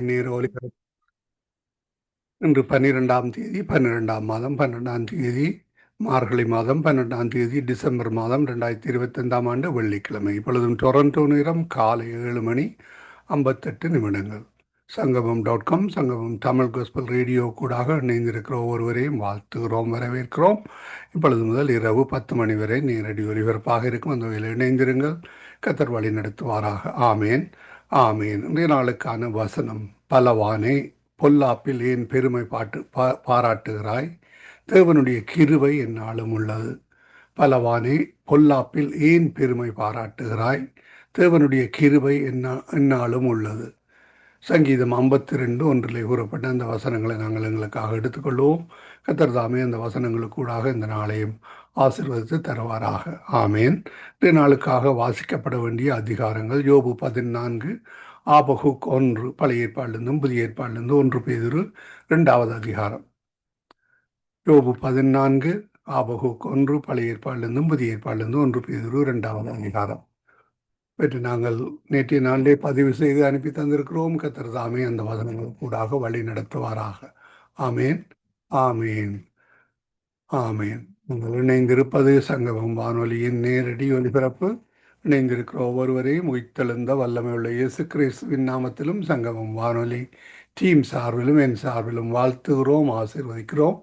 நேர ஒலிபரப்பு இன்று 12ஆம் தேதி 12ஆம் மாதம் 12ஆம் தேதி மார்கழி மாதம் 12ஆம் தேதி டிசம்பர் மாதம் 2025ஆம் ஆண்டு வெள்ளிக்கிழமை. இப்பொழுதும் டொரண்டோ நேரம் காலை 7:58. சங்கமம் சங்கமம் தமிழ் கோஸ்பல் ரேடியோ கூடாக இணைந்திருக்கிற ஒவ்வொருவரையும் வாழ்த்துகிறோம், வரவேற்கிறோம். இப்பொழுது முதல் இரவு 10 மணி வரை நேரடி ஒலிபரப்பாக இருக்கும். அந்த வகையில் இணைந்திருங்கள். கத்தர் வழி நடத்துவாராக. ஆமேன், ஆமேன். இன்றைய நாளுக்கான வசனம்: பலவானே, பொல்லாப்பில் ஏன் பெருமை பாராட்டுகிறாய்? தேவனுடைய கிருபை எந்நாளும் உள்ளது. பலவானே, பொல்லாப்பில் ஏன் பெருமை பாராட்டுகிறாய்? தேவனுடைய கிருபை எந்நாளும் உள்ளது. சங்கீதம் 52:1 கூறப்பட்ட அந்த வசனங்களை நாங்கள் எங்களுக்காக எடுத்துக்கொள்வோம். கர்த்தர் தாமே அந்த வசனங்களுக்கூடாக இந்த நாளையும் ஆசீர்வதித்து தருவாராக. ஆமேன். இந்த நாளுக்காக வாசிக்கப்பட வேண்டிய அதிகாரங்கள்: யோபு 14, ஆபகுக் 1, பழைய ஏற்பாடிலிருந்தும் புதிய ஏற்பாடிலிருந்து 1 பேதுரு 2வது அதிகாரம். யோபு 14, ஆபகுக் 1, பழைய ஏற்பாடிலிருந்தும் புதிய ஏற்பாடிலிருந்து 1 பேதுரு 2வது அதிகாரம் பற்றி நாங்கள் நேற்றைய நாளிலே பதிவு செய்து அனுப்பி தந்திருக்கிறோம். கர்த்தர் தாமே அந்த வசனங்கள் கூடாக வழி நடத்துவாராக. ஆமேன், ஆமேன், ஆமேன். நீங்கள் இணைந்திருப்பது சங்கமம் வானொலியின் நேரடி ஒலிபரப்பு. இணைந்திருக்கிற ஒவ்வொருவரையும் உயிர்த்தெழுந்த வல்லமையுள்ள இயேசு கிறிஸ்துவின் நாமத்திலும் சங்கமம் வானொலி டீம் சார்பிலும் என் சார்பிலும் வாழ்த்துகிறோம், ஆசீர்வதிக்கிறோம்,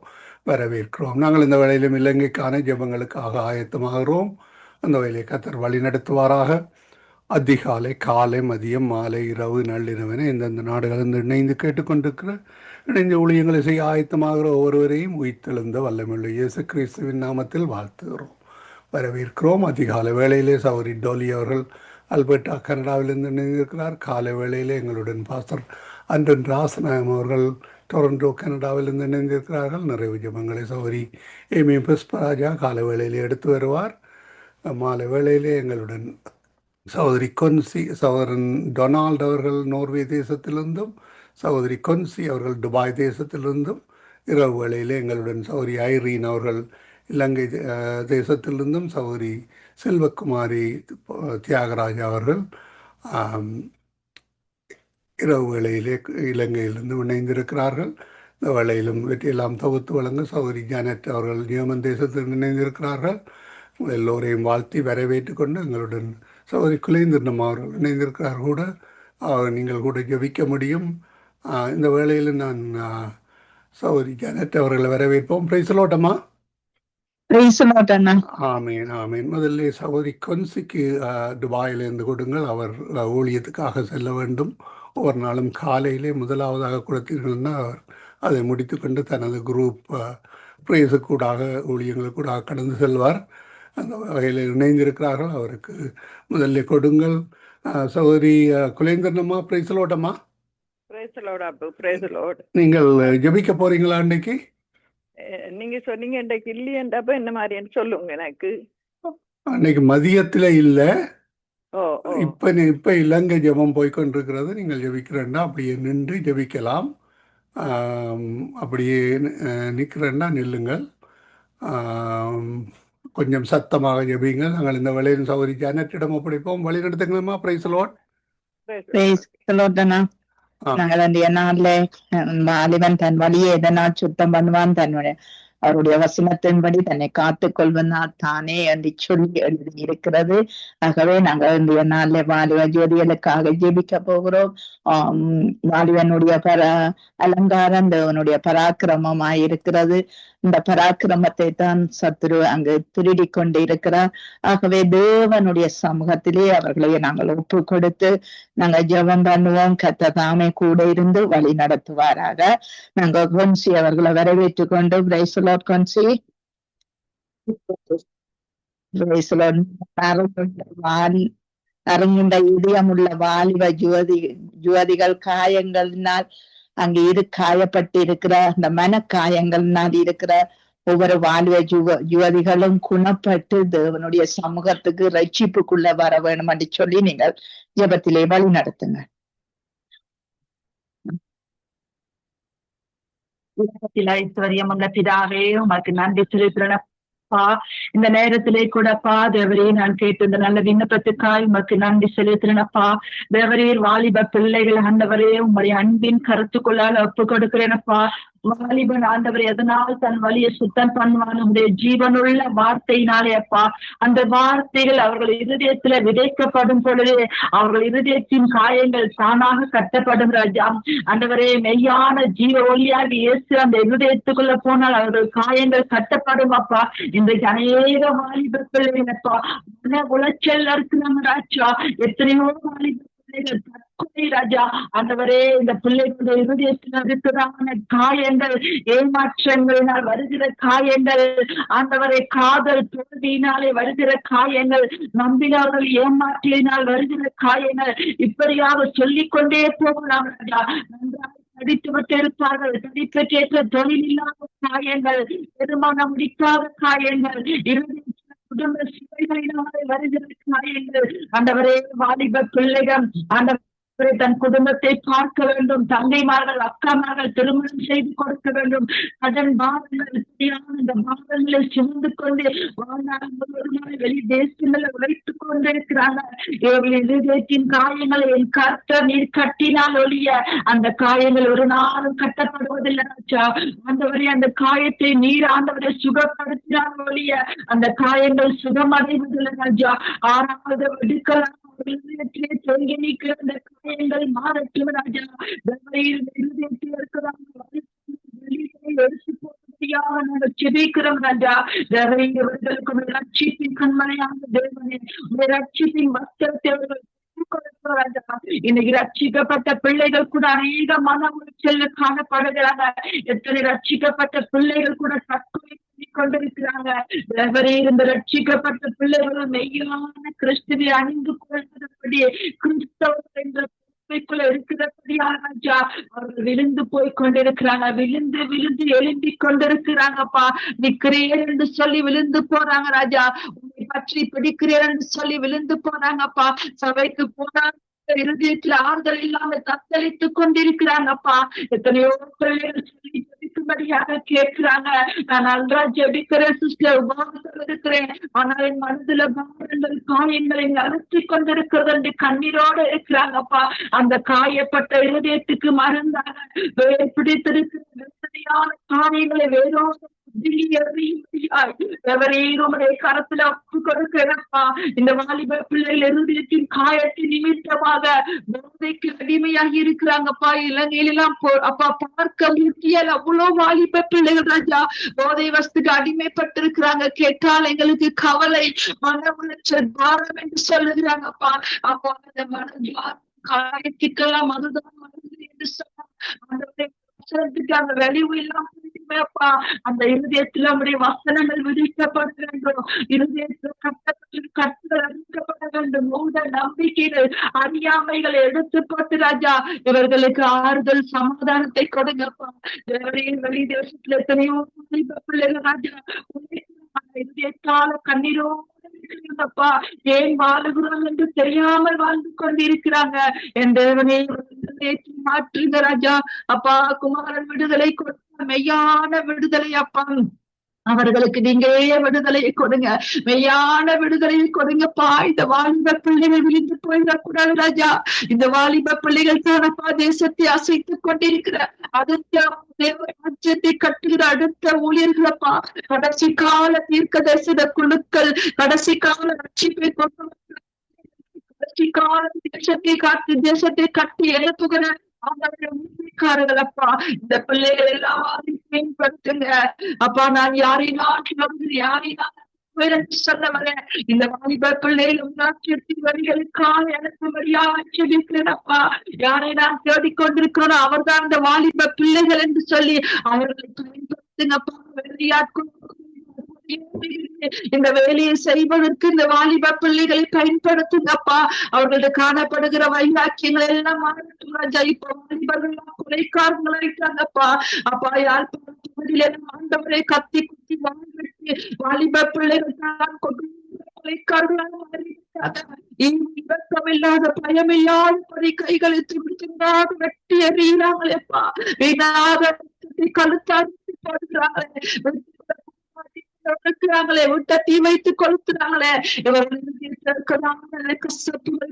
வரவேற்கிறோம். நாங்கள் இந்த வேளையிலும் இலங்கைக்கான ஜெபங்களுக்காக ஆயத்தமாகிறோம். அந்த வேலையை கர்த்தர் வழி நடத்துவாராக. அதிகாலை, காலை, மதியம், மாலை, இரவு, நள்ளிரவென எந்தெந்த நாடுகளிலிருந்து இணைந்து கேட்டுக்கொண்டிருக்கிற இணைந்து ஊழியங்களை செய்ய ஆயத்தமாகிற ஒவ்வொருவரையும் உயிர்த்தெழுந்த வல்லமையுள்ள இயேசு கிறிஸ்துவின் நாமத்தில் வாழ்த்துகிறோம், வரவேற்கிறோம். அதிகாலை வேளையிலே சௌரி டோலி அவர்கள் அல்பர்டா கனடாவிலிருந்து இணைந்திருக்கிறார். காலை வேளையிலே எங்களுடன் பாஸ்டர் அண்டன் ராசநாயம் அவர்கள் டொரண்டோ கனடாவிலிருந்து இணைந்திருக்கிறார்கள். நிறைவு ஜெபங்களை சௌரி ஏமி புஷ்பராஜா காலை வேளையிலே எடுத்து வருவார். மாலை வேளையிலே எங்களுடன் சகோதரி கொன்சி, சகோதரன் டொனால்ட் அவர்கள் நோர்வே தேசத்திலிருந்தும், சகோதரி கொன்சி அவர்கள் துபாய் தேசத்திலிருந்தும், இரவு வேளையிலே எங்களுடன் சகோதரி ஐரீன் அவர்கள் இலங்கை தேசத்திலிருந்தும், சகோதரி செல்வகுமாரி தியாகராஜா அவர்கள் இரவு வேளையிலே இலங்கையிலிருந்து இணைந்திருக்கிறார்கள். இந்த வேளையிலும் வெற்றியெல்லாம் தொகுத்து வழங்க சகோதரி ஜானட் அவர்கள் நியமன் தேசத்தில் இணைந்திருக்கிறார்கள். எல்லோரையும் வாழ்த்தி வரவேற்று கொண்டு எங்களுடன் சகோதரி குலேந்திரனம் அவர்கள் இணைந்திருக்கிறார். கூட நீங்கள் கூட ஜபிக்க முடியும். இந்த வேளையில் நான் சகோதரி ஜானட் அவர்களை வரவேற்போம். பிரைசலோட்டமா. ஆமீன், ஆமீன். முதல்ல சகோதரி கொன்சிக்கு துபாயிலிருந்து கொடுங்கள். அவர் ஊழியத்துக்காக செல்ல வேண்டும். ஒவ்வொரு நாளும் காலையிலே முதலாவதாக கொடுத்தீர்கள்னா அவர் அதை முடித்து கொண்டு தனது குரூப் பிரேசுக்கூடாக ஊழியங்களுக்கூடாக கடந்து செல்வார். அந்த வகையில் இணைந்திருக்கிறார்கள். அவருக்கு முதல்ல கொடுங்கள். சகோதரி குலேந்திரனம்மா, பிரைசலோட்டமா. நீங்கள் ஜபிக்க போறீங்களா? அன்னைக்கு நீங்க சொன்னீங்க இன்றைக்கு இல்லையன்றப்ப என்ன மாதிரி சொல்லுங்க எனக்கு. அன்னைக்கு மதியத்துல இல்ல, இப்ப இலங்கை ஜெபம் போய்கொண்டிருக்கிறது. நீங்கள் ஜபிக்கிறேன்னா அப்படியே நின்று ஜபிக்கலாம். அப்படியே நிற்கிறேன்னா நில்லுங்கள். கொஞ்சம் சத்தமாக ஜபிங்க. நாங்கள் இந்த வேளையின் சகோதரி ஜானட்டிடம் ஒப்படைப்போம். வழி நடத்துங்களா? பிரைசலோட். நாங்கள் அந்த நாள்ல வாலிபன் தன் வழியை எதனால் சுத்தம் பண்ணுவான், தன்னுடைய அவருடைய வசனத்தின்படி தன்னை காத்துக் கொள்வனால் தானே என்று சொல்லி எழுதி இருக்கிறது. ஆகவே நாங்கள் இந்த நாள்ல வாலிப ஜோதிகளுக்காக ஜெபிக்க போகிறோம். வாலிபனுடைய அலங்காரம் தேவனுடைய பராக்கிரமமாயிருக்கிறது. இந்த பராக்கிரமத்தை தான் சத்துரு அங்கு திருடி கொண்டு இருக்கிறார். ஆகவே தேவனுடைய சமூகத்திலே அவர்களை நாங்கள் ஒப்பு கொடுத்து நாங்கள் ஜெபம் பண்ணுவோம். கர்த்தர் தாமே கூட இருந்து வழி நடத்துவாராக. நாங்க கொன்சி அவர்களை வரவேற்றுக் கொண்டு கொன்சி அருங்குண்ட இதயமுள்ள வாலிப ஜோதிகள் காயங்களினால் அங்கு காயப்பட்டு இருக்கிற அந்த மனக்காயங்களினால் இருக்கிற ஒவ்வொரு வாலிப யுவதிகளும் குணப்பட்டு தேவனுடைய சமூகத்துக்கு ரட்சிப்புக்குள்ள வர வேணும் என்று சொல்லி நீங்கள் ஜெபத்திலே வழி நடத்துங்க. ஐஸ்வர்யம் உள்ள பிதாவே, உமக்கு நன்றி செலுத்துறேன். அப்பா. இந்த நேரத்திலே கூடப்பா தேவரே நான் கேட்டு இந்த நல்ல விண்ணப்பத்துக்காய் உமக்கு நன்றி செலுத்துறேனப்பா. தேவரீர் வாலிப பிள்ளைகள் ஆண்டவரே உம்முடைய அன்பின் கருத்துக்குள்ளால ஒப்பு கொடுக்கிறேனப்பா. வாலிபன் ஆண்டவர் எதனால் தன் வழியை சுத்தம் பண்ணுவான் உடைய ஜீவனுள்ள வார்த்தையினாலே அப்பா. அந்த வார்த்தைகள் அவர்கள் இருதயத்துல விதைக்கப்படும் பொழுது அவர்கள் இருதயத்தின் காயங்கள் தானாக கட்டப்படும் ராஜா. ஆண்டவரே மெய்யான ஜீவ ஒளியாக இயேசு அந்த இருதயத்துக்குள்ள போனால் அவர்கள் காயங்கள் கட்டப்படும் அப்பா. இன்றைக்கு அநேக வாலிப பிள்ளைகளப்பா மன உளைச்சல் இருக்கிறாங்க ராஜா. எத்தனையோ வாலிப பிள்ளைகள் தற்கொலை ராஜா. ஆண்டவரே இந்த பிள்ளைகளுடைய இருதயத்தில் இருக்கிறான காயங்கள், ஏமாற்றங்களினால் வருகிற காயங்கள், ஆண்டவரை காதல் தோல்வியினாலே வருகிற காயங்கள், நம்பினவர்கள் ஏமாற்றியினால் வருகிற காயங்கள், இப்படியாக சொல்லிக் கொண்டே போகலாம் ராஜா. நன்றாக படித்து விட்டு இருப்பார்கள், படிப்பேற்ற தொழில் இல்லாத காயங்கள், திருமணம் முடிக்காத காயங்கள், குடும்ப சிலைகளினாலே வருகிற காயங்கள். ஆண்டவரே வாலிப பிள்ளைகள் ஆண்டவர் தன் குடும்பத்தை பார்க்க வேண்டும், தங்கைமார்கள் அக்காமார்கள் திருமணம் செய்து கொடுக்க வேண்டும், அதன் பாவங்கள் இந்த பாவங்களை சுமந்து கொண்டு வாழ்நாள் முழுவதுமாக வெளி தேசங்களை உழைத்துக் கொண்டிருக்கிறாங்க. இதயத்தின் காயங்களை என் கர்த்தர் நீர் கட்டினால் ஒழிய அந்த காயங்கள் ஒரு நாளும் கட்டப்படுவதில்லை ராஜா. ஆண்டவரே அந்த காயத்தை நீர் ஆண்டவரை சுகப்படுத்தினால் ஒழிய அந்த காயங்கள் சுகமடைவதில்லை ராஜா. ஆறாவது எடுக்கலாம் காயங்கள் மாறட்டும் ராஜா. செபிக்கிறோம் ராஜா. ரட்சிப்பின் கண்மனையான தேவனே ரட்சிப்பின் வஸ்திரத்தை இன்னைக்கு ரட்சிக்கப்பட்ட பிள்ளைகள் கூட அநேக மன உளைச்சல் காணப்படுகிறாங்க. எத்தனை ரட்சிக்கப்பட்ட பிள்ளைகள் கூட தற்கொலை கொண்டிருக்கிறாங்க. இந்த ரட்சிக்கப்பட்ட பிள்ளைகளும் மெய்யான கிறிஸ்துவை அணிந்து கொள்வதற்கு கிறிஸ்தவர்கள் என்ற இருக்கிறபடியா அவர்கள் விழுந்து போய் கொண்டிருக்கிறாங்க. விழுந்து விழுந்து எழும்பி கொண்டிருக்கிறாங்கப்பா. நிற்கிறேன் என்று சொல்லி விழுந்து போறாங்க ராஜா. உன்னை பற்றி பிடிக்கிறேன் என்று சொல்லி விழுந்து போறாங்கப்பா. சபைக்கு போனாங்க, இருதயத்துல ஆறுதல் இல்லாம தத்தளித்துக் கொண்டிருக்கிறாங்கப்பா. எத்தனையோ பிள்ளைகள் சொல்லி ஜெபிக்கும்படியாக கேட்கிறாங்க. நான் நன்றா ஜெபிக்கிறேன் சிஸ்டர், உபவாசம் இருக்கிறேன், ஆனால் என் மனதுல பாரங்கள் காயங்களை அலற்றி கொண்டிருக்கிறது என்று கண்ணீரோடு இருக்கிறாங்கப்பா. அந்த காயப்பட்ட இருதயத்துக்கு மருந்தாக பிடித்திருக்கிற காரியங்களை வேறோடு கரத்துல ஒப்பு கொடுக்கிறப்பா. இந்த வாலிப பிள்ளைகள் இருதயத்தின் காயத்தின் நிமித்தமாக போதைக்கு அடிமையாகி இருக்கிறாங்கப்பா. இலங்கையிலாம் அப்பா பார்க்க முடியல அவ்வளவு வாலிப பிள்ளைகள் ராஜா போதை வஸ்துக்கு அடிமைப்பட்டிருக்கிறாங்க. கேட்டால் எங்களுக்கு கவலை, மன உளைச்சல், பாரம் என்று சொல்லுகிறாங்கப்பா. அப்பா அந்த மன காயத்துக்கெல்லாம் அதுதான் மருந்து என்று சொன்னாங்க. வெளிவு இல்லாம அந்த இருதயத்தில் நம்முடைய வசனங்கள் விதிக்கப்பட வேண்டும். இருதயத்தில் கட்டுகள் அறிவிக்கப்பட வேண்டும். மூட நம்பிக்கைகள், அறியாமைகளை எடுத்து போட்டு ராஜா இவர்களுக்கு ஆறுதல் சமாதானத்தை கொடுங்கப்பா. வெளி தேசத்துல எத்தனையோ பிள்ளைகள் ராஜா இருதயத்தால கண்ணீரோ ஏன் வாழுகிறோம் என்று தெரியாமல் வாழ்ந்து கொண்டிருக்கிறாங்க. என் தேவனே மாற்றுங்க ராஜா. அப்பா குமாரன் விடுதலை கொடுத்த மெய்யான விடுதலை அப்பா. அவர்களுக்கு நீங்களே விடுதலையை கொடுங்க, மெய்யான விடுதலையை கொடுங்கப்பா. இந்த வாலிப பிள்ளைகள் விழுந்து போயிடக்கூடாது ராஜா. இந்த வாலிப பிள்ளைகள் தானப்பா தேசத்தை அசைத்துக் கொண்டிருக்கிற அடுத்த ராஜ்யத்தை கட்டுகிற அடுத்த ஊழியர்களப்பா. கடைசி கால தீர்க்க தரிசன குழுக்கள், கடைசி கால ரட்சிப்பை கொண்டு கடைசி கால தேசத்தை கட்டி எழுப்புகிற காரங்களப்பா. இந்த பிள்ளைகள் எல்லாம் மேம்படுத்துங்க அப்பா. நான் யாரினால் சொல்ல வரேன். இந்த வாலிப பிள்ளைகள் வரிகளுக்காக எனக்கு வழியாக சொல்லியிருக்கிறேன்ப்பா. யாரை நான் தேடிக்கொண்டிருக்கிறோம் அவர்தான் இந்த வாலிப பிள்ளைகள் என்று சொல்லி அவர்களை பயன்படுத்துங்கப்பா. இந்த வேலையை செய்வதற்கு இந்த வாலிப பிள்ளைகளை பயன்படுத்துங்கப்பா. அவர்களுக்கு காணப்படுகிற வைராக்கியங்கள் எல்லாம் மாறட்டும் ராஜா. இப்ப வாலிபர்கள் கொலைக்காரங்களாயிட்டாங்கப்பா. அப்பா யாழ்ப்பாண ஆண்டவரை கத்தி குத்தி வாழ்விட்டு வாலிப பிள்ளைகள் கொலைக்காரர்களாக இல்லாத பயமில்லாத கைகளை துடிக்கின்றாக வெட்டி எறிகிறாங்களேப்பா. கழுத்தாடி போடுகிறாங்களே கொடுக்கிறாங்களே, விட்ட தீ வைத்து கொளுத்துறாங்களே, இவர்கள்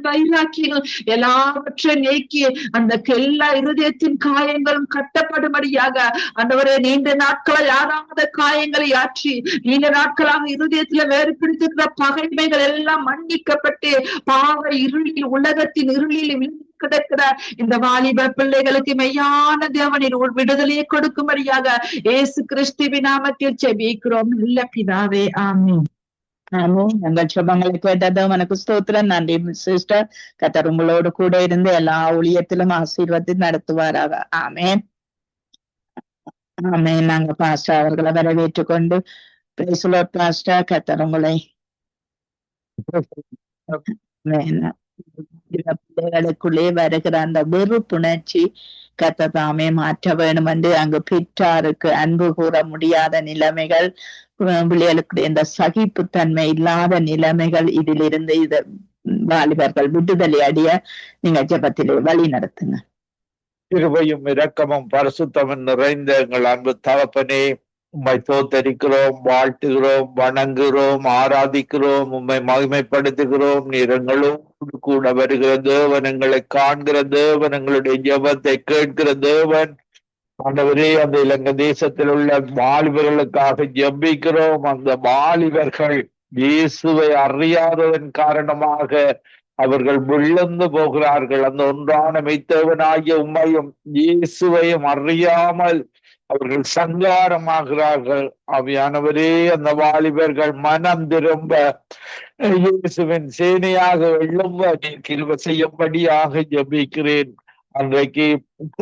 வைராக்கியங்கள் எல்லாவற்றையும் நீக்கி அந்த எல்லா இருதயத்தின் காயங்களும் கட்டப்படும்படியாக ஆண்டவரே, நீண்ட நாட்களை யாராத காயங்களை ஆற்றி நீண்ட நாட்களாக இருதயத்துல வேறு பிடித்திருக்கிற பகைமைகள் எல்லாம் மன்னிக்கப்பட்டு பாவ இருளில், உலகத்தின் இருளில் கிடக்கிற இந்த வாலிப பிள்ளைகளுக்கு மெய்யான தேவனின் விடுதலையை கொடுக்கும்படியாக இயேசு கிறிஸ்துவின் நாமத்தில் ஜெபிக்கிறோம் நல்ல பிதாவே, ஆமென். ஆமென். எங்கள் ஜெபங்களை கேட்டது உனக்கு ஸ்தோத்திரம். நன்றி சிஸ்டர். கர்த்தர் உங்களோடு கூட இருந்து எல்லா ஊழியத்திலும் ஆசீர்வாதத்தை நடத்துவாராக. ஆமென். ஆமென். நாங்க பாஸ்டர் அவர்களை வரவேற்றுக் கொண்டு பேசலோ பாஸ்டர். கர்த்தர் உங்களை பிள்ளைகளுக்குள்ளே வருகிற அந்த வெறுப்புணர்ச்சி கர்த்தர் தாமே மாற்ற வேண்டும் என்று அங்கு பெற்றாருக்கு அன்பு கூற முடியாத நிலைமைகள், பிள்ளைகளுக்கு இந்த சகிப்புத்தன்மை இல்லாத நிலைமைகள், இதிலிருந்து இத வாலிபர்கள் விடுதலை அடைய நீங்க ஜெபத்திலே வழி நடத்துங்க. கிருபையும் இரக்கமும் பரிசுத்தமும் நிறைந்த எங்கள் அன்பு தகப்பனே, உம்மை தோத்தரிக்கிறோம், வாழ்த்துகிறோம், வணங்குகிறோம், ஆராதிக்கிறோம், உம்மை மகிமைப்படுத்துகிறோம். நீர் எங்களோடு கூட வருகிற தேவன், எங்களை காண்கிற தேவன், எங்களுடைய ஜெபத்தை கேட்கிற தேவன். ஆண்டவரே, அந்த இலங்கை தேசத்தில் உள்ள வாலிபர்களுக்காக ஜெபிக்கிறோம். அந்த வாலிபர்கள் இயேசுவை அறியாததன் காரணமாக அவர்கள் விழுந்து போகிறார்கள். அந்த ஒன்றான மெய்த்தேவனாகிய உம்மையும் இயேசுவையும் அறியாமல் அவர்கள் சங்காரமாகிறார்கள். ஆவியானவரே, அந்த வாலிபர்கள் மனம் திரும்ப இயேசுவின் சேனையாக எழும்ப நீர் கிருபை செய்யும்படியாக ஜெபிக்கிறேன். அன்றைக்கு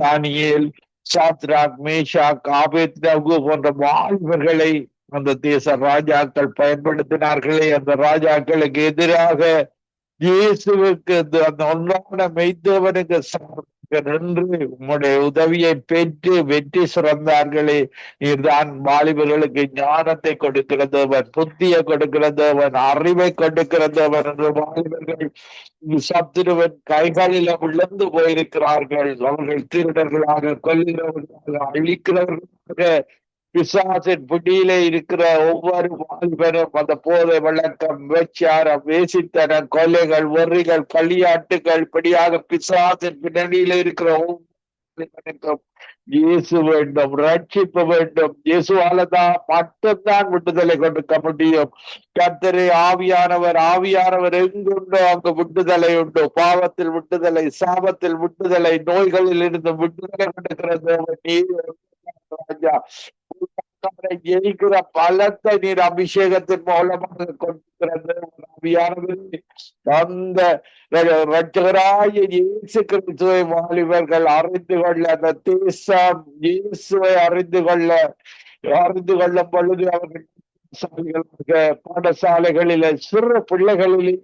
தானியேல், சாத்ராக், மேஷாக், ஆபேத்நேகோ போன்ற வாலிபர்களை அந்த தேச ராஜாக்கள் பயன்படுத்தினார்களே, அந்த ராஜாக்களுக்கு எதிராக இயேசுவுக்கு அந்த ஒன்றான மெய்த்தேவனுக்கு நின்று உம்முடைய உதவியை பெற்று வெற்றி சுரந்தார்களே. நீர்தான் வாலிபர்களுக்கு ஞானத்தை கொடுக்கிற தேவன், புத்தியை கொடுக்கிற தேவன், அறிவை கொடுக்கிற தேவன் என்று வாலிபர்கள் சத்துருவன் கைகளில் விழுந்து போயிருக்கிறார்கள். அவர்கள் திருடர்களாக, கொல்லுகிறவர்களாக, அழிக்கிறவர்களாக, பிசாசின் பிடியிலே இருக்கிற ஒவ்வொரு வாலிபரும் அந்த போதை வழக்கம், வேச்சாரம், வேசித்தனம், கொலைகள், வெறிகள், களியாட்டுகள், இப்படியாக பிசாசின் பின்னணியில இருக்கிற ஒவ்வொரு இயேசு வேண்டும், ரட்சிப்பு வேண்டும். இயேசுவாலதான் மட்டும்தான் விடுதலை கொடுக்க முடியும். கர்த்தரே, ஆவியானவர் எங்குண்டோ அங்கு விடுதலை உண்டு. பாவத்தில் விடுதலை, சாபத்தில் விடுதலை, நோய்களில் இருந்து விடுதலை கொடுக்கிறது. ஜெயிக்கிற பலத்தை நீர் அபிஷேகத்தின் மூலமாக கொடுக்கிறது. அந்த இரட்சகராகிய இயேசு கிறிஸ்துவை வாலிபர்கள் அறிந்து கொள்ள, அந்த தேசம் இயேசுவை அறிந்து கொள்ளும் பொழுது அவர்கள் பாடசாலைகளில சிறு பிள்ளைகளிலே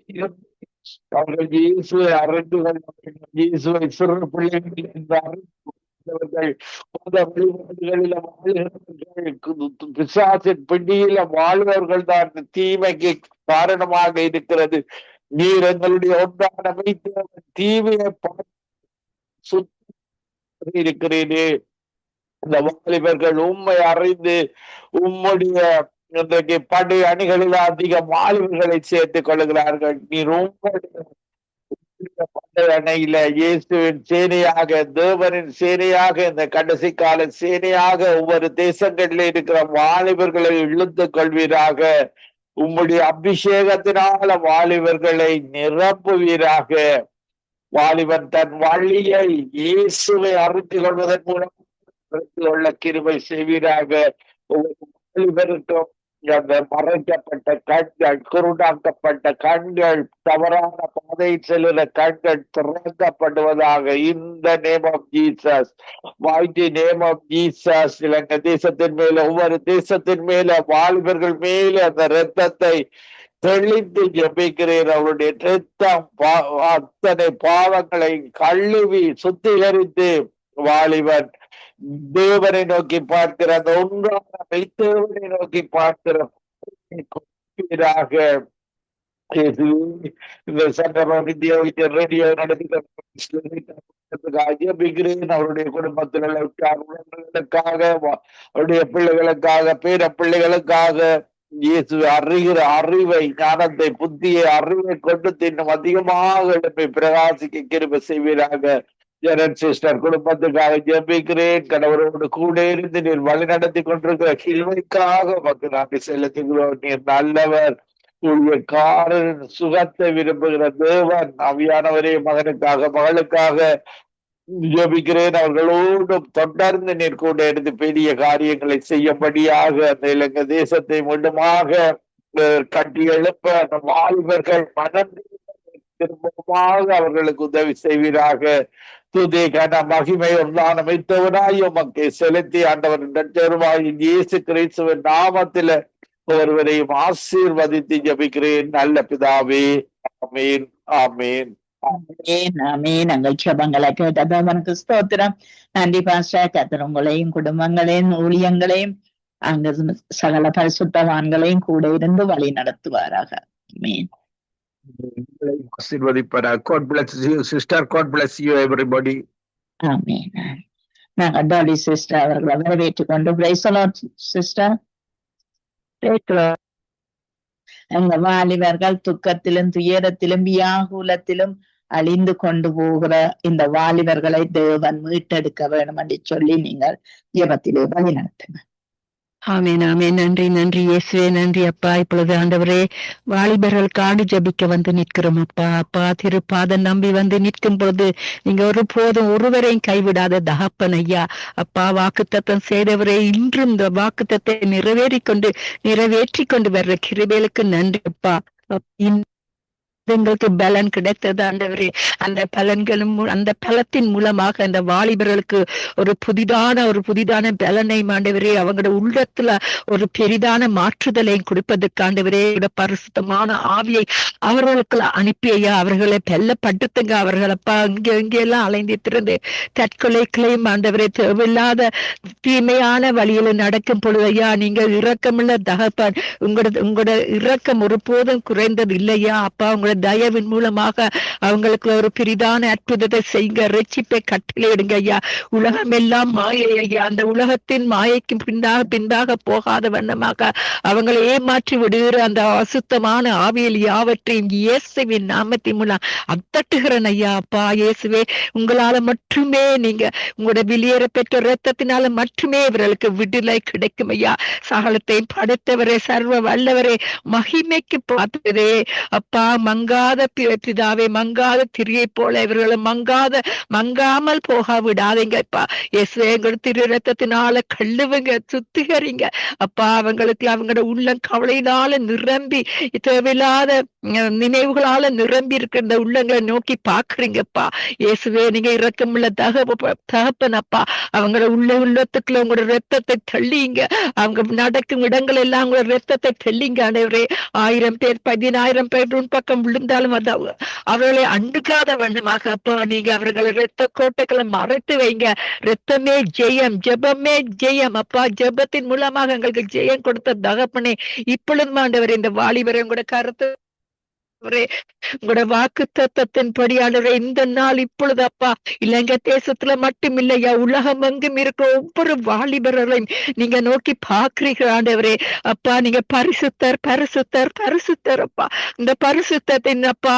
அவர்கள் இயேசுவை அறிந்து கொள்ள வேண்டும். இயேசுவை சிறு பிள்ளைகளில் இருந்து பிசாசின் பிடியில வாழ்வர்கள் தான் தீமைக்கு காரணமாக இருக்கிறது. நீர் எங்களுடைய ஒன்றான தீமையை இருக்கிறீரே. இந்த வாலிபர்கள் உம்மை அறிந்து உம்முடைய இன்றைக்கு படை அணிகளில் அதிக வாலிபர்களை சேர்த்துக் கொள்கிறார்கள். நீர் உம்முடைய அணையில இயேசுவின் சேனையாக, தேவனின் சேனையாக, இந்த கடைசி கால சேனையாக ஒவ்வொரு தேசங்களில் இருக்கிற வாலிபர்களை இழுத்துக் கொள்வீராக. உம்முடைய அபிஷேகத்தினால வாலிபர்களை நிரப்புவீராக. வாலிபன் தன் வழியை இயேசுவை அறிந்து கொள்வதன் மூலம் கொள்ள கிருபை செய்வீராக. ஒவ்வொரு வாலிபருக்கும் அந்த மறைக்கப்பட்ட கண்கள், குருடாக்கப்பட்ட கண்கள், தவறான பாதையில் செல்லுற கண்கள் திறக்கப்படுவதாக. இந்த name of Jesus, mighty name of Jesus. Ilangai தேசத்தின் மேல, ஒவ்வொரு தேசத்தின் மேல, வாலிபர்கள் மேல அந்த இரத்தத்தை தெளித்து ஜெபிக்கிறேன். அவருடைய இரத்தம் அத்தனை பாவங்களை கழுவி சுத்திகரித்து வாலிபன் தேவனை நோக்கி பார்க்கிற, அந்த ஒன்றான மெய்த்தேவனை நோக்கி பார்க்கிற இந்த சட்டமன்ற ரேடியோ நடத்துகிறேன். அவருடைய குடும்பத்தில் உள்ள உறவினர்களுக்காக, அவருடைய பிள்ளைகளுக்காக, பேர பிள்ளைகளுக்காக, இயேசு அறிகிற அறிவை, ஞானத்தை, புத்தியை, அறிவை கொண்டு இன்னும் அதிகமாக எழுப்பி பிரகாசிக்க கிருபை செய்வீராக. ஜெனட் சிஸ்டர் குடும்பத்துக்காக ஜெபிக்கிறேன். கடவுளோடு கூட இருந்து நீர் வழி நடத்தி கொண்டிருக்கிற கிருபைக்காக உமக்கு நன்றி செலுத்துகிறோம். நீர் நல்லவர், ஊழியக்காரரின் சுகத்தை விரும்புகிற தேவன். ஆவியானவரே, மகனுக்காக மகளுக்காக ஜெபிக்கிறேன். அவர்களோடு தொடர்ந்து நீர் கூட இருந்து பெரிய காரியங்களை செய்யும்படியாக அந்த இலங்கை தேசத்தை மீண்டுமாக கட்டி எழுப்ப அந்த வாலிபர்கள் மனம் திரும்பமாக அவர்களுக்கு உதவி செய்வீராக. துதி கன மகிமை ஒன்றான மைத்தவனாய் உமக்கு செலுத்தி ஆண்டவரின் இரட்சகருமாகிய இயேசு கிறிஸ்துவின் நாமத்தில ஒருவரையும் ஆசீர்வதித்து ஜெபிக்கிறேன் நல்ல பிதாவே. ஆமீன், ஆமீன். நாங்கள் ஜெபங்களை கேட்டதவனுக்கு ஸ்தோத்திரம். நன்றி பாஸ்டர். கர்த்தர் உங்களையும் குடும்பங்களையும் ஊழியங்களையும் அங்கு சகல பரிசுத்தவான்களையும் கூட இருந்து வழி நடத்துவாராக. ஆமீன். God bless you, sister. God bless you, everybody. ஆமீன். நாங்கள் டாலி சிஸ்டர் அவர்களை வரவேற்றுக் கொண்டு பிரைஸ் தி லார்ட் சிஸ்டர். எங்க வாலிபர்கள் துக்கத்திலும் துயரத்திலும் வியாகுலத்திலும் அழிந்து கொண்டு போகிற இந்த வாலிபர்களை தேவன் மீட்டெடுக்க வேண்டும் என்று சொல்லி நீங்கள் ஜெபத்திலே வழி நடத்துங்க. ஆமேன், ஆமேன். நன்றி, நன்றி இயேசுவே, நன்றி அப்பா. இப்பொழுது ஆண்டவரே, வாலிபர்கள் காடு ஜபிக்க வந்து நிற்கிறோம் அப்பா. அப்பா, திருப்பாதம் நம்பி வந்து நிற்கும் பொழுது நீங்க ஒரு போதும் ஒருவரையும் கைவிடாத தகப்பன் ஐயா. அப்பா, வாக்குத்தத்தம் செய்தவரே, இன்றும் இந்த வாக்குத்தத்தை நிறைவேற்றி கொண்டு வர்ற கிருபைகளுக்கு நன்றி அப்பா. எங்களுக்கு பலன் கிடைத்தது ஆண்டவரே. அந்த பலன்களும் அந்த பலத்தின் மூலமாக அந்த வாலிபர்களுக்கு ஒரு புதிதான பலனை ஆண்டவரே, அவங்களோட உள்ளத்துல ஒரு பெரிதான மாற்றுதலை கொடுப்பதற்கு ஆண்டவரே பரிசுத்தமான ஆவியை அவர்களுக்கு அனுப்பியா அவர்களை பெல்லப்படுத்துங்க. அவர்களப்பா இங்கெல்லாம் அலைந்து திறந்து தற்கொலைகளையும் ஆண்டவரே தேவையில்லாத தீமையான வழியில நடக்கும் பொழுது ஐயா, நீங்க இரக்கமுள்ள தகப்பன். உங்களோட இரக்கம் ஒருபோதும் குறைந்தது இல்லையா அப்பா. உங்களோட தயவின் மூலமாக அவங்களுக்கு ஒரு பெரிதான அற்புதத்தை செய்யுங்க. ரட்சிப்பை கட்டளையிடுங்க ஐயா. உலகம் எல்லாம் மாயை ஐயா. அந்த உலகத்தின் மாயைக்கு பின்பாக போகாத வண்ணமாக அவங்களை ஏமாற்றி விடுகிற அந்த அசுத்தமான ஆவியல் யாவற்றையும் இயேசுவின் நாமத்தின் மூலம் அத்தட்டுகிறேன் ஐயா. அப்பா இயேசுவே, உங்களால மட்டுமே நீங்க உங்களோட வெளியேற பெற்ற இரத்தத்தினால மட்டுமே இவர்களுக்கு விடுதலை கிடைக்கும் ஐயா. சகலத்தையும் படைத்தவரே, சர்வ வல்லவரே, மகிமைக்கு பார்த்ததே அப்பா. மங்காத பிதாவே, மங்காத திரியை போல இவர்களை மங்காமல் போக விடாதீங்கப்பா. இயேசுவே, எங்களோட திரு ரத்தத்தினால கழுவுங்க, சுத்திகரிங்க அப்பா. அவங்களுக்கு அவங்களோட உள்ளம் கவலையினால நிரம்பி தேவையில்லாத நினைவுகளால நிரம்பி இருக்கிற இந்த உள்ளங்களை நோக்கி பாக்குறீங்கப்பா. இயேசுவே, நீங்க இரக்கமுள்ள தகப்பன் அப்பா. அவங்களோட உள்ளத்துக்குள்ள உங்களோட ரத்தத்தை தள்ளிங்க. அவங்க நடக்கும் இடங்கள் எல்லாம் உங்களோட ரத்தத்தை தள்ளிங்க ஆண்டவரே. 1000 பேர் 10,000 பேர் பக்கம் விழுந்தாலும் அது அவர்களை அண்டுக்காத வண்ணமாக அப்பா நீங்க அவர்களை இரத்த கோட்டைகளை மறைத்து வைங்க. ரத்தமே ஜெயம், ஜெபமே ஜெயம் அப்பா. ஜெபத்தின் மூலமாக எங்களுக்கு ஜெயம் கொடுத்த தகப்பனே, இப்பொழுது ஆண்டவரே இந்த வாலிபரை உங்களோட கருத்து உங்களோட வாக்கு தத்தத்தின் படியாளரே இந்த நாள் இப்பொழுது அப்பா இலங்கை தேசத்துல மட்டும் இல்லையா, உலகம் எங்கும் இருக்கிற ஒவ்வொரு வாலிபர்களையும் நீங்க நோக்கி பாக்குறீங்க ஆண்டவரே. அப்பா நீங்க பரிசுத்தர் பரிசுத்தர் பரிசுத்தர் அப்பா. இந்த பரிசுத்தத்தை அப்பா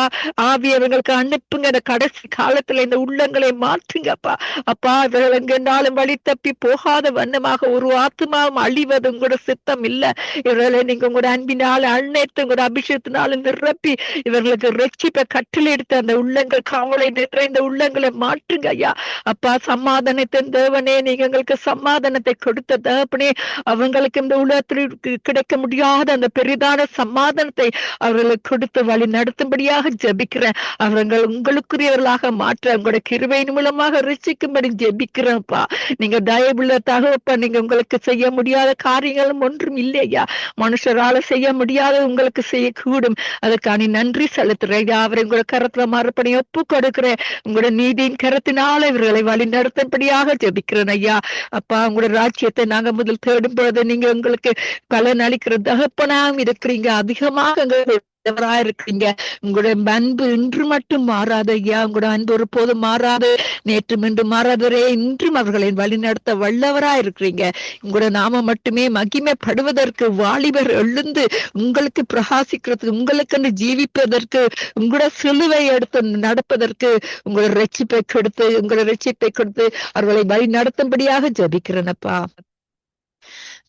ஆவியவங்களுக்கு அனுப்புங்க. இந்த கடைசி காலத்துல இந்த உள்ளங்களை மாற்றுங்கப்பா. அப்பா இவர்கள் எங்கென்னாலும் வழி தப்பி போகாத வண்ணமாக ஒரு ஆத்மாவும் அழிவது உங்களோட சித்தம் இல்ல. இவர்களை நீங்க உங்களோட அன்பினால அழைத்து உங்களோட அபிஷேகத்தினாலும் நிரப்பி இவர்களுக்கு ரட்சிப்பை கட்டளை எடுத்து அந்த உள்ளங்கள் காவலை நிறைந்த உள்ளங்களை மாற்றுங்க ஐயா. அப்பா சமாதானத்தின் தேவனே, நீங்க எங்களுக்கு சமாதானத்தை கொடுத்த தேவனே, அவங்களுக்கு இந்த உலகத்தில் கிடைக்க முடியாத அந்த பெரிதான சமாதானத்தை அவர்களுக்கு கொடுத்து வழி நடத்தும்படியாக ஜெபிக்கிறேன். அவர்கள் உங்களுக்குரியவர்களாக மாற்ற உங்களோட கிருபையின் மூலமாக ரட்சிக்கும்படி ஜெபிக்கிறேன்ப்பா. நீங்க தயவுள்ள தகவப்பா. நீங்க உங்களுக்கு செய்ய முடியாத காரியங்களும் ஒன்றும் இல்லையா. மனுஷரால செய்ய முடியாத உங்களுக்கு செய்யக்கூடும். அதற்கான நன்றி செலுத்துறேன். அவரை உங்களோட கரத்துல மறுபடி ஒப்பு கொடுக்கிறேன். உங்களோட நீதியின் கரத்தினால இவர்களை வழி நடத்தும்படியாக ஜெபிக்கிறேன் ஐயா. அப்பா உங்களோட ராஜ்யத்தை நாங்க முதல் தேடும் பொழுது நீங்க உங்களுக்கு பலன் அளிக்கிற தகப்பனாக இருக்கிறீங்க. அதிகமாக இருக்கிறீங்க. உங்களுடைய அன்பு இன்று மட்டும் மாறாத ஐயா. உங்களுடைய அன்பு ஒரு போதும் மாறாது, நேற்றும் இன்று மாறாதவரே. இன்றும் அவர்களை வழிநடத்த வல்லவராய் இருக்கிறீங்க. உங்களுடைய நாம மட்டுமே மகிமைப்படுவதற்கு, வாலிபர் எழுந்து உங்களுக்கு பிரகாசிக்கிறதுக்கு, உங்களுக்கு ஜீவிப்பதற்கு, உங்களோட சிலுவை எடுத்து நடப்பதற்கு, உங்களை ரட்சிப்பை கொடுத்து அவர்களை வழி நடத்தும்படியாக ஜபிக்கிறேனப்பா.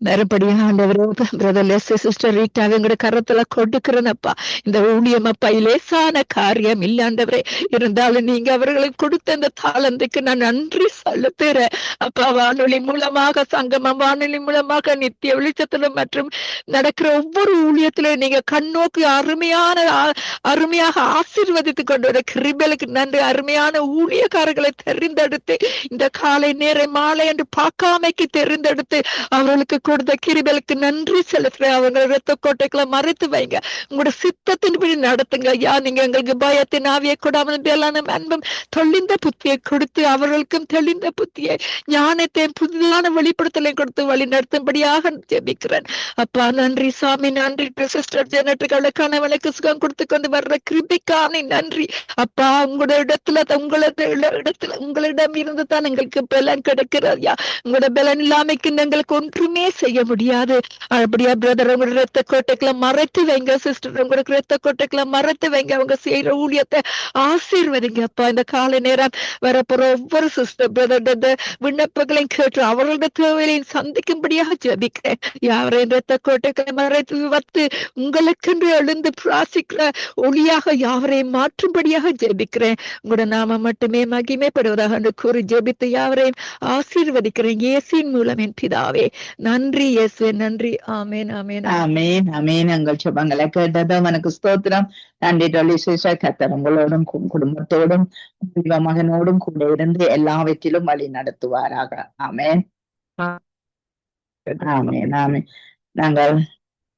மறுபடியும் ஆண்டவரே, பிரதர் லெஸ்லி, சிஸ்டர் ரீட்டாவை எங்களுடைய கரத்துல கொடுக்கிறேனப்பா. இந்த ஊழியம் அப்பா லேசான காரியம் இல்ல ஆண்டவரே. இருந்தாலும் நீங்க அவர்களுக்கு கொடுத்த இந்த தாளந்துக்கு நான் நன்றி செலுத்துறேன் அப்பா. வானொலி மூலமாக, சங்கமம் வானொலி மூலமாக, நித்திய வெளிச்சத்திலும் மற்றும் நடக்கிற ஒவ்வொரு ஊழியத்திலும் நீங்க கண்ணோக்கி அருமையாக ஆசீர்வதித்து கொண்டு வர கிருபைகளுக்கு நன்றி. அருமையான ஊழியக்காரர்களை தெரிந்தெடுத்து இந்த காலை நேர மாலை என்று பார்க்காமைக்கு தெரிந்தெடுத்து அவர்களுக்கு கொடுத்த கிருபைகளுக்கு நன்றி செலுத்துறேன். அவங்க இரத்த கோட்டைகளை மறைத்து வைங்க. உங்களோட சித்தத்தின்படி நடத்துங்க ஐயா. நீங்க எங்களுக்கு பயத்தின் ஆவியை கூடாமல் அன்பும் தெளிந்த புத்தியை கொடுத்து, அவர்களுக்கும் தெளிந்த புத்தியை, ஞானத்தையும் புதிதான வெளிப்படுத்தலை கொடுத்து வழி நடத்தும்படியாக ஜெபிக்கிறேன் அப்பா. நன்றி சாமி, நன்றி. சிஸ்டர் ஜெனட்டுகளை கணவனுக்கு சுகம் கொடுத்து கொண்டு வர்ற கிருபிக்கான நன்றி அப்பா. உங்களிடம் இருந்து தான் எங்களுக்கு பலன் கிடைக்கிறாயா. உங்களோட பலன் இல்லாமைக்கு எங்களுக்கு ஒன்றுமே செய்ய முடியாது. அப்படியா பிரதர், உங்களோட இரத்த கோட்டைகளை மறைத்து வைங்க. சிஸ்டர், உங்களுக்கு இரத்த கோட்டைகளை மறைத்து வைங்க. அவங்க செய்யற ஊழியத்தை ஆசீர்வதிங்க அப்பா. இந்த காலை நேரம் வரப்போற ஒவ்வொரு சிஸ்டர் பிரதர் விண்ணப்பங்களையும் கேட்டு அவர்களோட தேவையையும் சந்திக்கும்படியாக ஜெபிக்கிறேன். யாரையும் இரத்த கோட்டைகளை மறைத்து வைத்து உங்களுக்கென்று எழுந்து பிராசிக்கிற ஒளியாக யாவரையும் மாற்றும்படியாக ஜெபிக்கிறேன். உங்களோட நாம மட்டுமே மகிமைப்படுவதாக கூறி ஜெபித்து யாவரையும் ஆசீர்வதிக்கிறேன் இயேசுவின் மூலம் என் பிதாவே. நன்றி இயேசுவே, நன்றி. ஆமேன், ஆமேன், ஆமேன், ஆமேன். எங்கள் ஜெபங்களை கேட்டது உனக்கு ஸ்தோத்திரம். நன்றி டொலி சிஸ்டர். கர்த்தர் உங்களோடும் குடும்பத்தோடும் மகனோடும் கூட இருந்து எல்லாவற்றிலும் வழி நடத்துவாராக. ஆமேன், ஆமேன், ஆமேன். நாங்கள்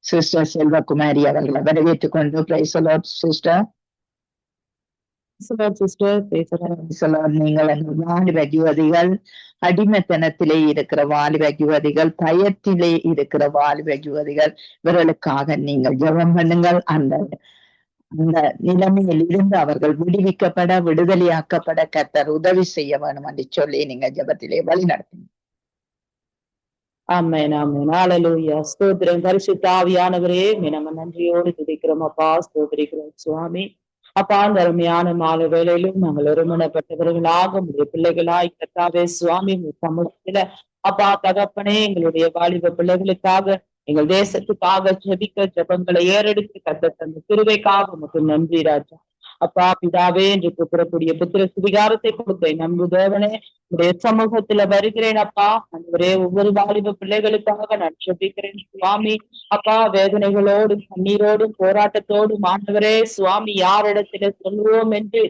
சிஸ்டர் செல்வகுமாரி அவர்களை வரவேற்றுக் கொண்டு பிரைஸ் தி லார்ட் சிஸ்டர். நீங்கள் வாலிப யுவதிகள், அடிமைத்தனத்திலே இருக்கிற வாலிப யுவதிகள், பயத்திலே இருக்கிற வாலிப யுவதிகள், இவர்களுக்காக நீங்கள் ஜெபம் பண்ணுங்கள். அந்த நிலைமையில் இருந்து அவர்கள் விடுதலையாக்கப்பட கர்த்தர் உதவி செய்ய வேணும் என்று சொல்லி நீங்க ஜெபத்திலே வழி நடத்துங்க. ஆமென், ஆமென். ஹல்லேலூயா. ஸ்தோத்திரம். பரிசுத்த ஆவியானவரே, நம்ம நன்றியோடு துதிக்கிறோம் அப்பா, ஸ்தோத்திரிக்கிறோம் சுவாமி. அப்பா, அந்த அருமையான மாலை வேளையிலும் நாங்கள் ஒருமனப்பட்டவர்களாக உங்களுடைய பிள்ளைகளாய் கர்த்தாவே சுவாமி சமூகத்துல அப்பா தகப்பனே, எங்களுடைய வாலிப பிள்ளைகளுக்காக, எங்கள் தேசத்துக்காக ஜெபிக்க ஜெபங்களை ஏறெடுத்து கர்த்தர் தந்த கிருபைக்காக உமக்கு நன்றி ராஜா. அப்பா பிதாவே, என்று கூப்பிடக்கூடிய புத்திர சுவிகாரத்தை கொடுத்த நம்பு தேவனே, உடைய சமூகத்துல வருகிறேன் அப்பா. அன்றைய ஒவ்வொரு வாலிப பிள்ளைகளுக்காக நான் ஜெபிக்கிறேன் சுவாமி. அப்பா, வேதனைகளோடும் கண்ணீரோடும் போராட்டத்தோடும் ஆண்டவரே சுவாமி யாரிடத்துல சொல்லுவோம் என்று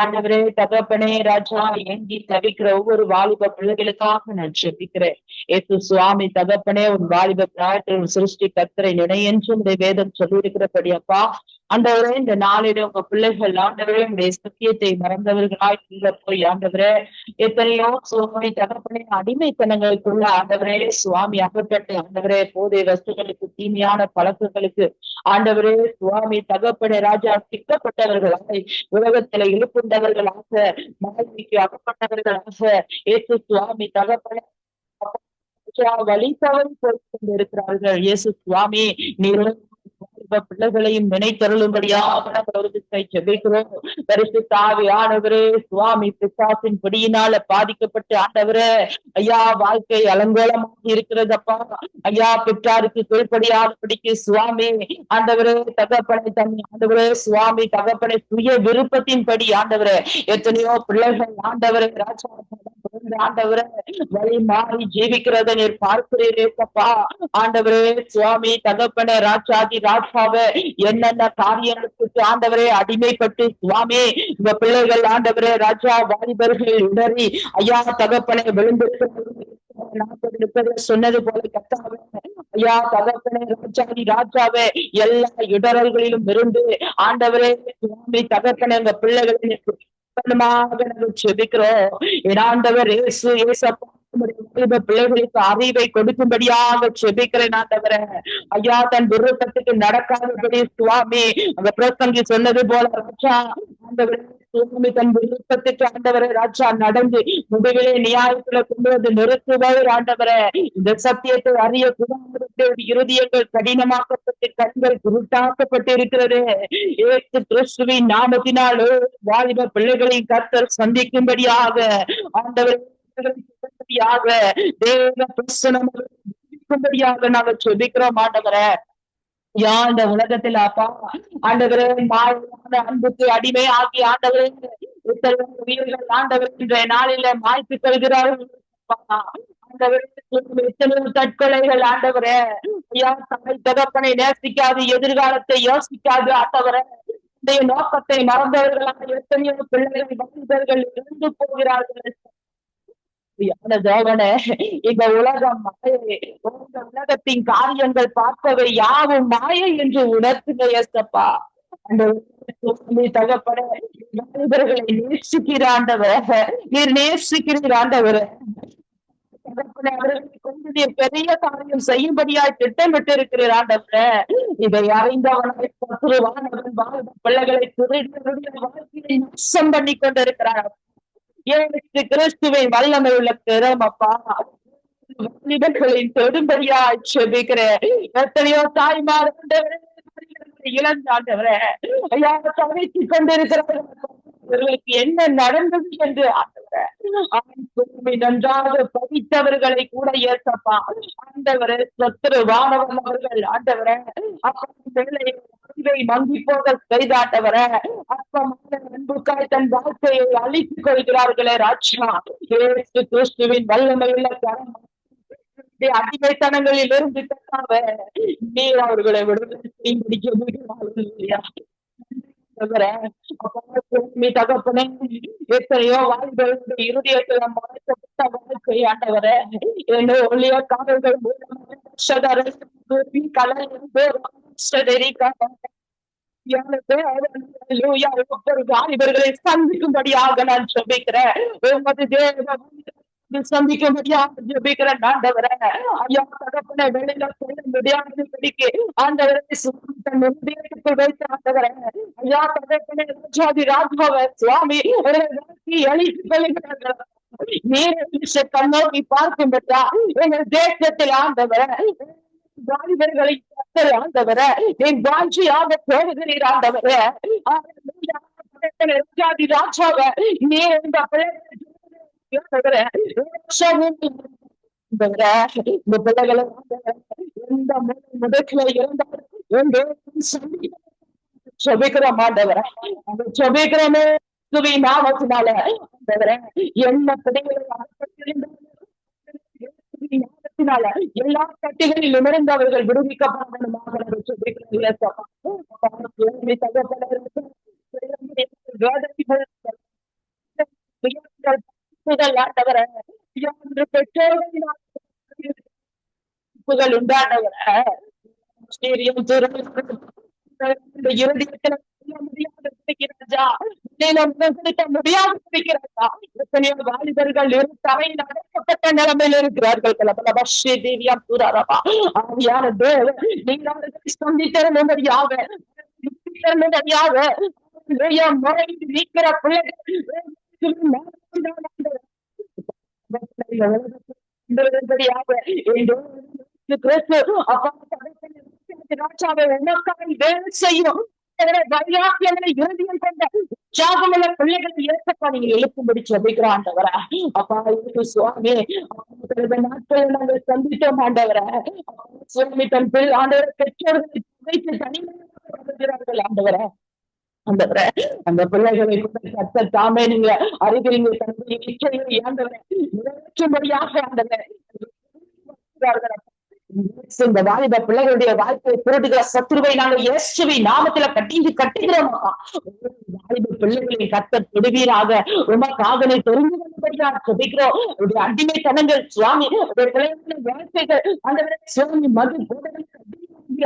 ஆண்டவரே தகப்பனே ராஜா ஏங்கி தவிக்கிற ஒவ்வொரு வாலிப பிள்ளைகளுக்காக நான் ஜெபிக்கிறேன். ஏசு சுவாமி தகப்பனே, உன் வாலிப பிராயத்தில் சிருஷ்டி கர்த்தரை நினையென்று உடைய வேதம் சொல்லியிருக்கிறபடி அப்பா ஆண்டவரே, இந்த நாளிலே உங்க பிள்ளைகள் ஆண்டவரே உடைய சத்தியத்தை மறந்தவர்களாய் போய் ஆண்டவரே எத்தனையோ சுவாமி தகப்பனே அடிமைத்தனங்களுக்குள்ள ஆண்டவரே சுவாமி அகப்பட்டு ஆண்டவரே போதை வஸ்துகளுக்கு, தீமையான பழக்கங்களுக்கு ஆண்டவரே சுவாமி தகப்பனே ராஜா சிக்கப்பட்டவர்களாக, உலகத்துல இழுப்புண்டவர்களாக, மகிழ்ச்சிக்கு அகப்பட்டவர்களாக இயேசு சுவாமி தகப்பனே வழி தவறி போய் கொண்டு இருக்கிறார்கள். இயேசு சுவாமி நீர் பிள்ளைகளையும் நினைத்தருளும்படியாக ஜெபிக்கிறோம். பரிசுத்த ஆவியானவரே சுவாமி பிசாசின் பிடியினால பாதிக்கப்பட்டு ஆண்டவரே ஐயா வாழ்க்கை அலங்கோலமாக இருக்கிறதப்பா. ஐயா பெற்றாருக்கு கீழ்ப்படியாதபடிக்கு சுவாமி ஆண்டவரே தகப்பனை தண்ணி ஆண்டவரே சுவாமி தகப்பனை சுய விருப்பத்தின்படி ஆண்டவரே எத்தனையோ பிள்ளைகள் ஆண்டவரே ராஜா ஆண்டவரே வழி மாறி ஜீவிக்கிறத நீர் பார்க்கிறீரேப்பா. ஆண்டவரே சுவாமி தகப்பனே ராஜாதி ராஜாவே என்னென்ன காரியங்களுக்கு ஆண்டவரே அடிமைப்பட்டு சுவாமி உங்க பிள்ளைகள் ஆண்டவரே ராஜா வாலிபர்கள் இடறி ஐயா தகப்பனை விழுந்து சொன்னது போல கத்தாவே ஐயா தகப்பனே ராஜாதி ராஜாவே எல்லா இடரல்களிலும் இருந்து ஆண்டவரே சுவாமி தகப்பனை உங்க பிள்ளைகளை ஜெபிக்கிறோம். ஆண்டவர் இயேசு ஏசப்பா பிள்ளைகளுக்கு அறிவை கொடுக்கும்படியாக செபிக்கிறேன் ஆண்டவரே. ஐயா, தன் விருப்பத்துக்கு நடக்காதபடி சுவாமி அந்த பிரசங்கி சொன்னது போல ராஜா ஆண்டவரே, சுவாமி தன் விருப்பத்துக்கு ஆண்டவரே ராஜா நடந்து முடிவிலே நியாயத்துல கொண்டு வந்து நிறுத்துவார் ஆண்டவரே. இந்த சத்தியத்தை அறியக்கூடாத இருதயங்கள் கடினமாக்கப்பட்டு கண்கள் குருட்டாக்கப்பட்டு இருக்கிறது. ஏசு கிறிஸ்துவின் நாமத்தினால் வாலிப பிள்ளைகளின் கர்த்தர் சந்திக்கும்படியாக ஆண்டவரே தேவ பிரசனமாக நாங்கள் சொல்லிக்கிறோம் ஆண்டவரே. இந்த உலகத்தில் அப்பா ஆண்டவரே மாயான அன்புக்கு அடிமை ஆகி ஆண்டவரே வீரர்கள் ஆண்டவர் இன்றைய நாளில மாய்த்து கொள்கிறார்கள். எத்தனையோ தற்கொலைகள் ஆண்டவரே. ஐயா, தாய் தகப்பனை நேசிக்காது, எதிர்காலத்தை யோசிக்காது ஆண்டவரே, இந்த நோக்கத்தை மறந்தவர்களாக எத்தனையோ பிள்ளைகள் மனிதர்கள் இருந்து போகிறார்கள். தேவனே, இந்த உலகம் மாயை, இந்த உலகத்தின் காரியங்கள் பார்ப்பவை யாவும் மாயை என்று உணர்த்துகையப்பா. அந்த தகப்பட மனிதர்களை நேசிக்கிற ஆண்டவர், நீர் நேசிக்கிறீர் ஆண்டவர். தகப்பனை அவர்களை கொண்டு நீர் பெரிய காரியம் செய்யும்படியாய் திட்டமிட்டு இருக்கிறீர் ஆண்டவர். இதை அறிந்தவனை பத்துருவானவன் வாழ்ந்த பிள்ளைகளை திருடைய வாழ்க்கையை நஷ்டம் பண்ணி கொண்டிருக்கிறார். ஏழு கிறிஸ்துவை வல்லமை உள்ள திறமப்பா வாலிபர்களின் தொடும்படியா செபிக்கிறேன். எத்தனையோ தாய்மார் இழந்தாண்டவரே ஐயா தவித்து கொண்டிருக்கிறவர்களுக்கு என்ன நடந்தது என்று ஆண்டவரே, நன்றாக படித்தவர்களை கூட ஏசப்பா ஆண்டவரே, சத்துருவானவன் அவர்கள் ஆண்டவரே மங்கி போக செய்தாட்டவரே, அப்பமான அன்புக்காய் தன் வாழ்க்கையை அழித்துக் கொள்கிறார்களே ராஜா. ஏசு கிறிஸ்துவின் வல்லமையுள்ள கரம் அடிமைத்தனங்களில் இருந்து நீர் அவர்களை தகப்பனே, எத்தனையோ வாய்ப்புகளுடைய இருதயத்தில் மறைக்கப்பட்ட வாழ்க்கை ஆண்டவரே, என்ன ஒளிய காவல்கள் வாலிபர்களை சந்திக்கும்படியாக நான் சொல்லிக்கிறேன். சந்திக்கும்படியாக ஜெபிக்கிறேன் ஆண்டவரே. ஐயா தகப்பனை வெளியில சொல்ல முடியாதபடிக்கு ஆண்டவரை வைத்த ஆண்டவரே. ஐயா தகப்பனை ராஜாதி ராஜாவ சுவாமி அழித்து நீரை கண்ணோக்கி பார்க்கும் பெற்றா எங்கள் தேசத்தில் ஆண்டவர வாலிபர்களை ஆண்டவர என் வாஞ்சியாக தேடுகிறீர் ஆண்டவர. ராஜாதி ராஜாவ நீ இந்த பிள்ளைகளை எந்த முடக்கில இருந்தால் சொபிக்கிறோம் ஆண்டவர. அந்த சொபிக்கிறோமே நாமத்தினால என்ன எல்லா கட்டிகளில் இணைந்தவர்கள் விடுவிக்கப்படணுமாக பெற்றோர்கள் உண்டானவர வாலிபர்கள் தரையில் அடைக்கப்பட்ட நிலைமையில் இருக்கிறார்கள். சந்தித்தரும்படியாக நீக்கிற ராஜாவை உனக்காக வேலை செய்யும் வைராக்கியங்களை இறுதியில் கொண்ட உற்சாகமுள்ள பிள்ளைகளை ஏற்பா நீங்க எழுப்பும்படி சொல்லிக்கிறோம் ஆண்டவரா. அப்பா இருக்கு சுவாமி நாட்கள் நாங்கள் சந்தித்தோம் ஆண்டவர. சுவாமி தன் பிள்ளை ஆண்டவரை பெற்றோர்களை துவைத்து தனிமையாக ஆண்டவர. அந்த பிள்ளைகளை கூட தாமே நீங்க அறிவிங்க தன்னுடைய இச்சையை ஆண்டவரை நிறைவேற்றும்படியாக ஆண்டவரை இந்த வாலிப பிள்ளைகளுடைய வாழ்க்கையை திருடுகிற சத்துருவை நாங்கள் இயேசுவின் நாமத்துல கட்டுகிறோம். வாலிப பிள்ளைகளின் கர்த்தர் விடுவீராக உமக்காக தெரிந்து கொள்ளும்படியாக சொல்லிக்கிறோம். அவருடைய அடிமைத்தனங்கள் சுவாமி பிள்ளைகளின் வாழ்க்கைகள் ஆண்டவரே சுவாமி மது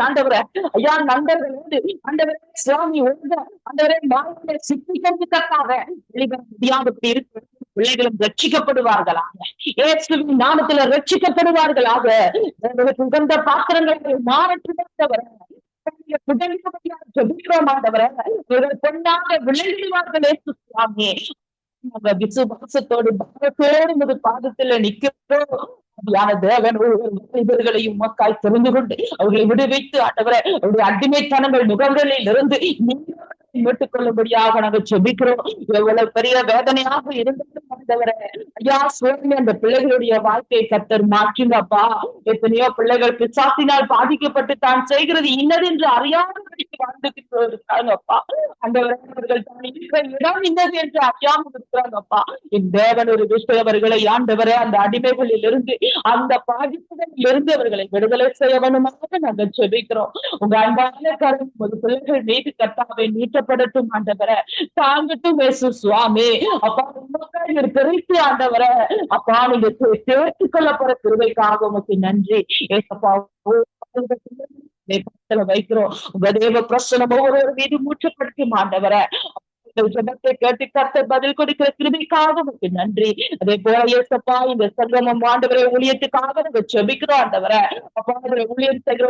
ஆண்டவரை ஐயா நண்பர்களோடு ஆண்டவரே சுவாமி ஒழுங்க ஆண்டவரே மாநில சித்திக்கிறதுக்காக வெளிவர முடியாதபடி இருக்கு பிள்ளைகளும் ரட்சிக்கப்படுவார்களாக. இயேசுவின் நாமத்துல ரட்சிக்கப்படுவார்களாக. உங்களுக்கு உகந்த பாத்திரங்களை மாறட்டுமாண்டவரே, பொன்னாக விளங்கிடுவார்கள் சுவாமி. விசுவாசத்தோடு பாரத்தோடு பாதத்துல நிற்கிறோம். தேவன் இவர்களையும் மக்காய் தெரிந்து கொண்டு அவர்களை விடுவித்து ஆண்டவரை அவருடைய அடிமைத்தனங்கள் முகங்களில் இருந்து மீட்டுக் கொள்ளும்படியாக நாங்கள் செபிக்கிறோம். எவ்வளவு பெரிய வேதனையாக இருந்தாலும் ஆண்டவரே, ஐயா சுவாமி, அந்த பிள்ளைகளுடைய வாழ்க்கையை கர்த்தர் மாற்றுங்கப்பா. எத்தனையோ பிள்ளைகள் பிசாசினால் பாதிக்கப்பட்டு தான் செய்கிறது இன்னது என்று அறியாதபடிக்கு வாழ்ந்துட்டு இருக்காங்கப்பா. ஆண்டவரை அவர்கள் தான் இருக்கிற இடம் இன்னது என்று அறியாமல் இருக்கிறாங்கப்பா. என் தேவன் ஒரு விஷயவர்களை ஆண்டவரை அந்த அடிமைகளில் இருந்து அந்த பாதிப்புகளில் இருந்து அவர்களை விடுதலை செய்ய வேண்டுமாக நாங்கள் செபிக்கிறோம். உங்க அன்பான கரும் ஒரு பிள்ளைகள் மீது கர்த்தாவை நீட்டப்படட்டும் ஆண்டவரை, தாங்கட்டும் இயேசு சுவாமி. அப்பா உங்களுக்காக பிரித்து ஆண்டவரை, அப்பா நீங்க சேர்த்துக் கொள்ளப்பட திருவைக்காக உமக்கு நன்றி ஏசப்பா. வைக்கிறோம் உங்க தேவ பிரசனம் ஒவ்வொரு மீது மூச்சப்படுத்தும் ஆண்டவரை. ஜபத்தை கேட்டு கர்த்தர் பதில் கொடுக்கிற கிருபைக்காக உங்களுக்கு நன்றி. அதே போல ஏசப்பா இந்த சங்கமம் ஆண்டவரை ஊழியத்துக்காக நாங்க ஜெபிக்கிறோம் ஆண்டவரை. அப்பா ஊழியம் செய்கிற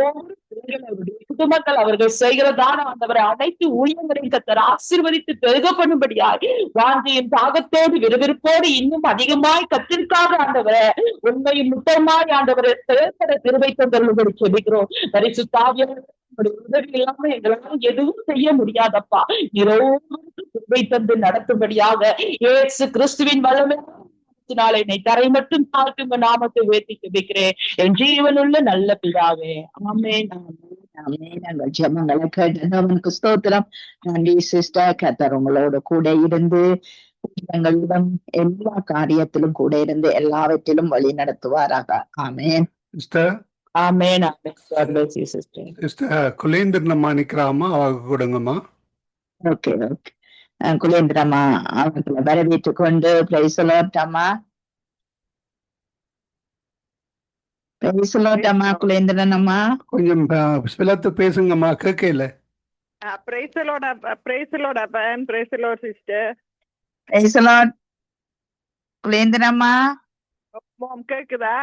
குடும்பங்கள் அவர்கள் செய்கிறதான ஆண்டவரை அனைத்து ஊழியங்களையும் கர்த்தர் ஆசீர்வதித்து பெருக பண்ணும்படியாய் வாஞ்சியும் தாகத்தோடு விறுவிறுப்போடு இன்னும் அதிகமாய் கத்திற்காக ஆண்டவரை உண்மையும் முட்டமாய் ஆண்டவரை செயல்பட கிருபை தந்தவர்களுக்கு ஜெபிக்கிறோம். பரிசுத்தாவியான உதவி இல்லாம எங்களால எதுவும் செய்ய முடியாதப்பா. கிருபை தந்து நடத்தும்படியாக இயேசு கிறிஸ்துவின் வல்லமையினாலே என்னை தரை மட்டும் தாழ்த்தி உங்க நாமத்தை உயர்த்தி ஜெபிக்கிறேன் என் ஜீவனுள்ள நல்ல பிதாவே. ஆமென். நாங்கள் ஜெபங்களை கேட்டவனுக்கு ஸ்தோத்திரம். நன்றி சிஸ்டர். கர்த்தர் உங்களோட கூட இருந்து எங்களிடம் எல்லா காரியத்திலும் கூட இருந்து எல்லாவற்றிலும் வழி நடத்துவாராக. ஆமென். சிஸ்டர் ஆமென். ஆமென். சிஸ்டர் குலேந்திரனம்மா நிக்கிறாமா, அவங்க கொடுங்கம்மா. Okay okay. குலேந்திரம்மா அவர்களை வரவேற்றுக் கொண்டு பிரைஸ் சொல்லட்டம்மா. பிரைஸ் சொல்லட்டம்மா குலேந்திரனம்மா. கொஞ்சம் சிலத்து பேசுங்கம்மா, கேட்கல. பிரைஸ் லார்ட் பிரைஸ் லார்ட் அப்பன், praise Lord sister. Praise Lord குலேந்திரம்மா. கேக்குதா?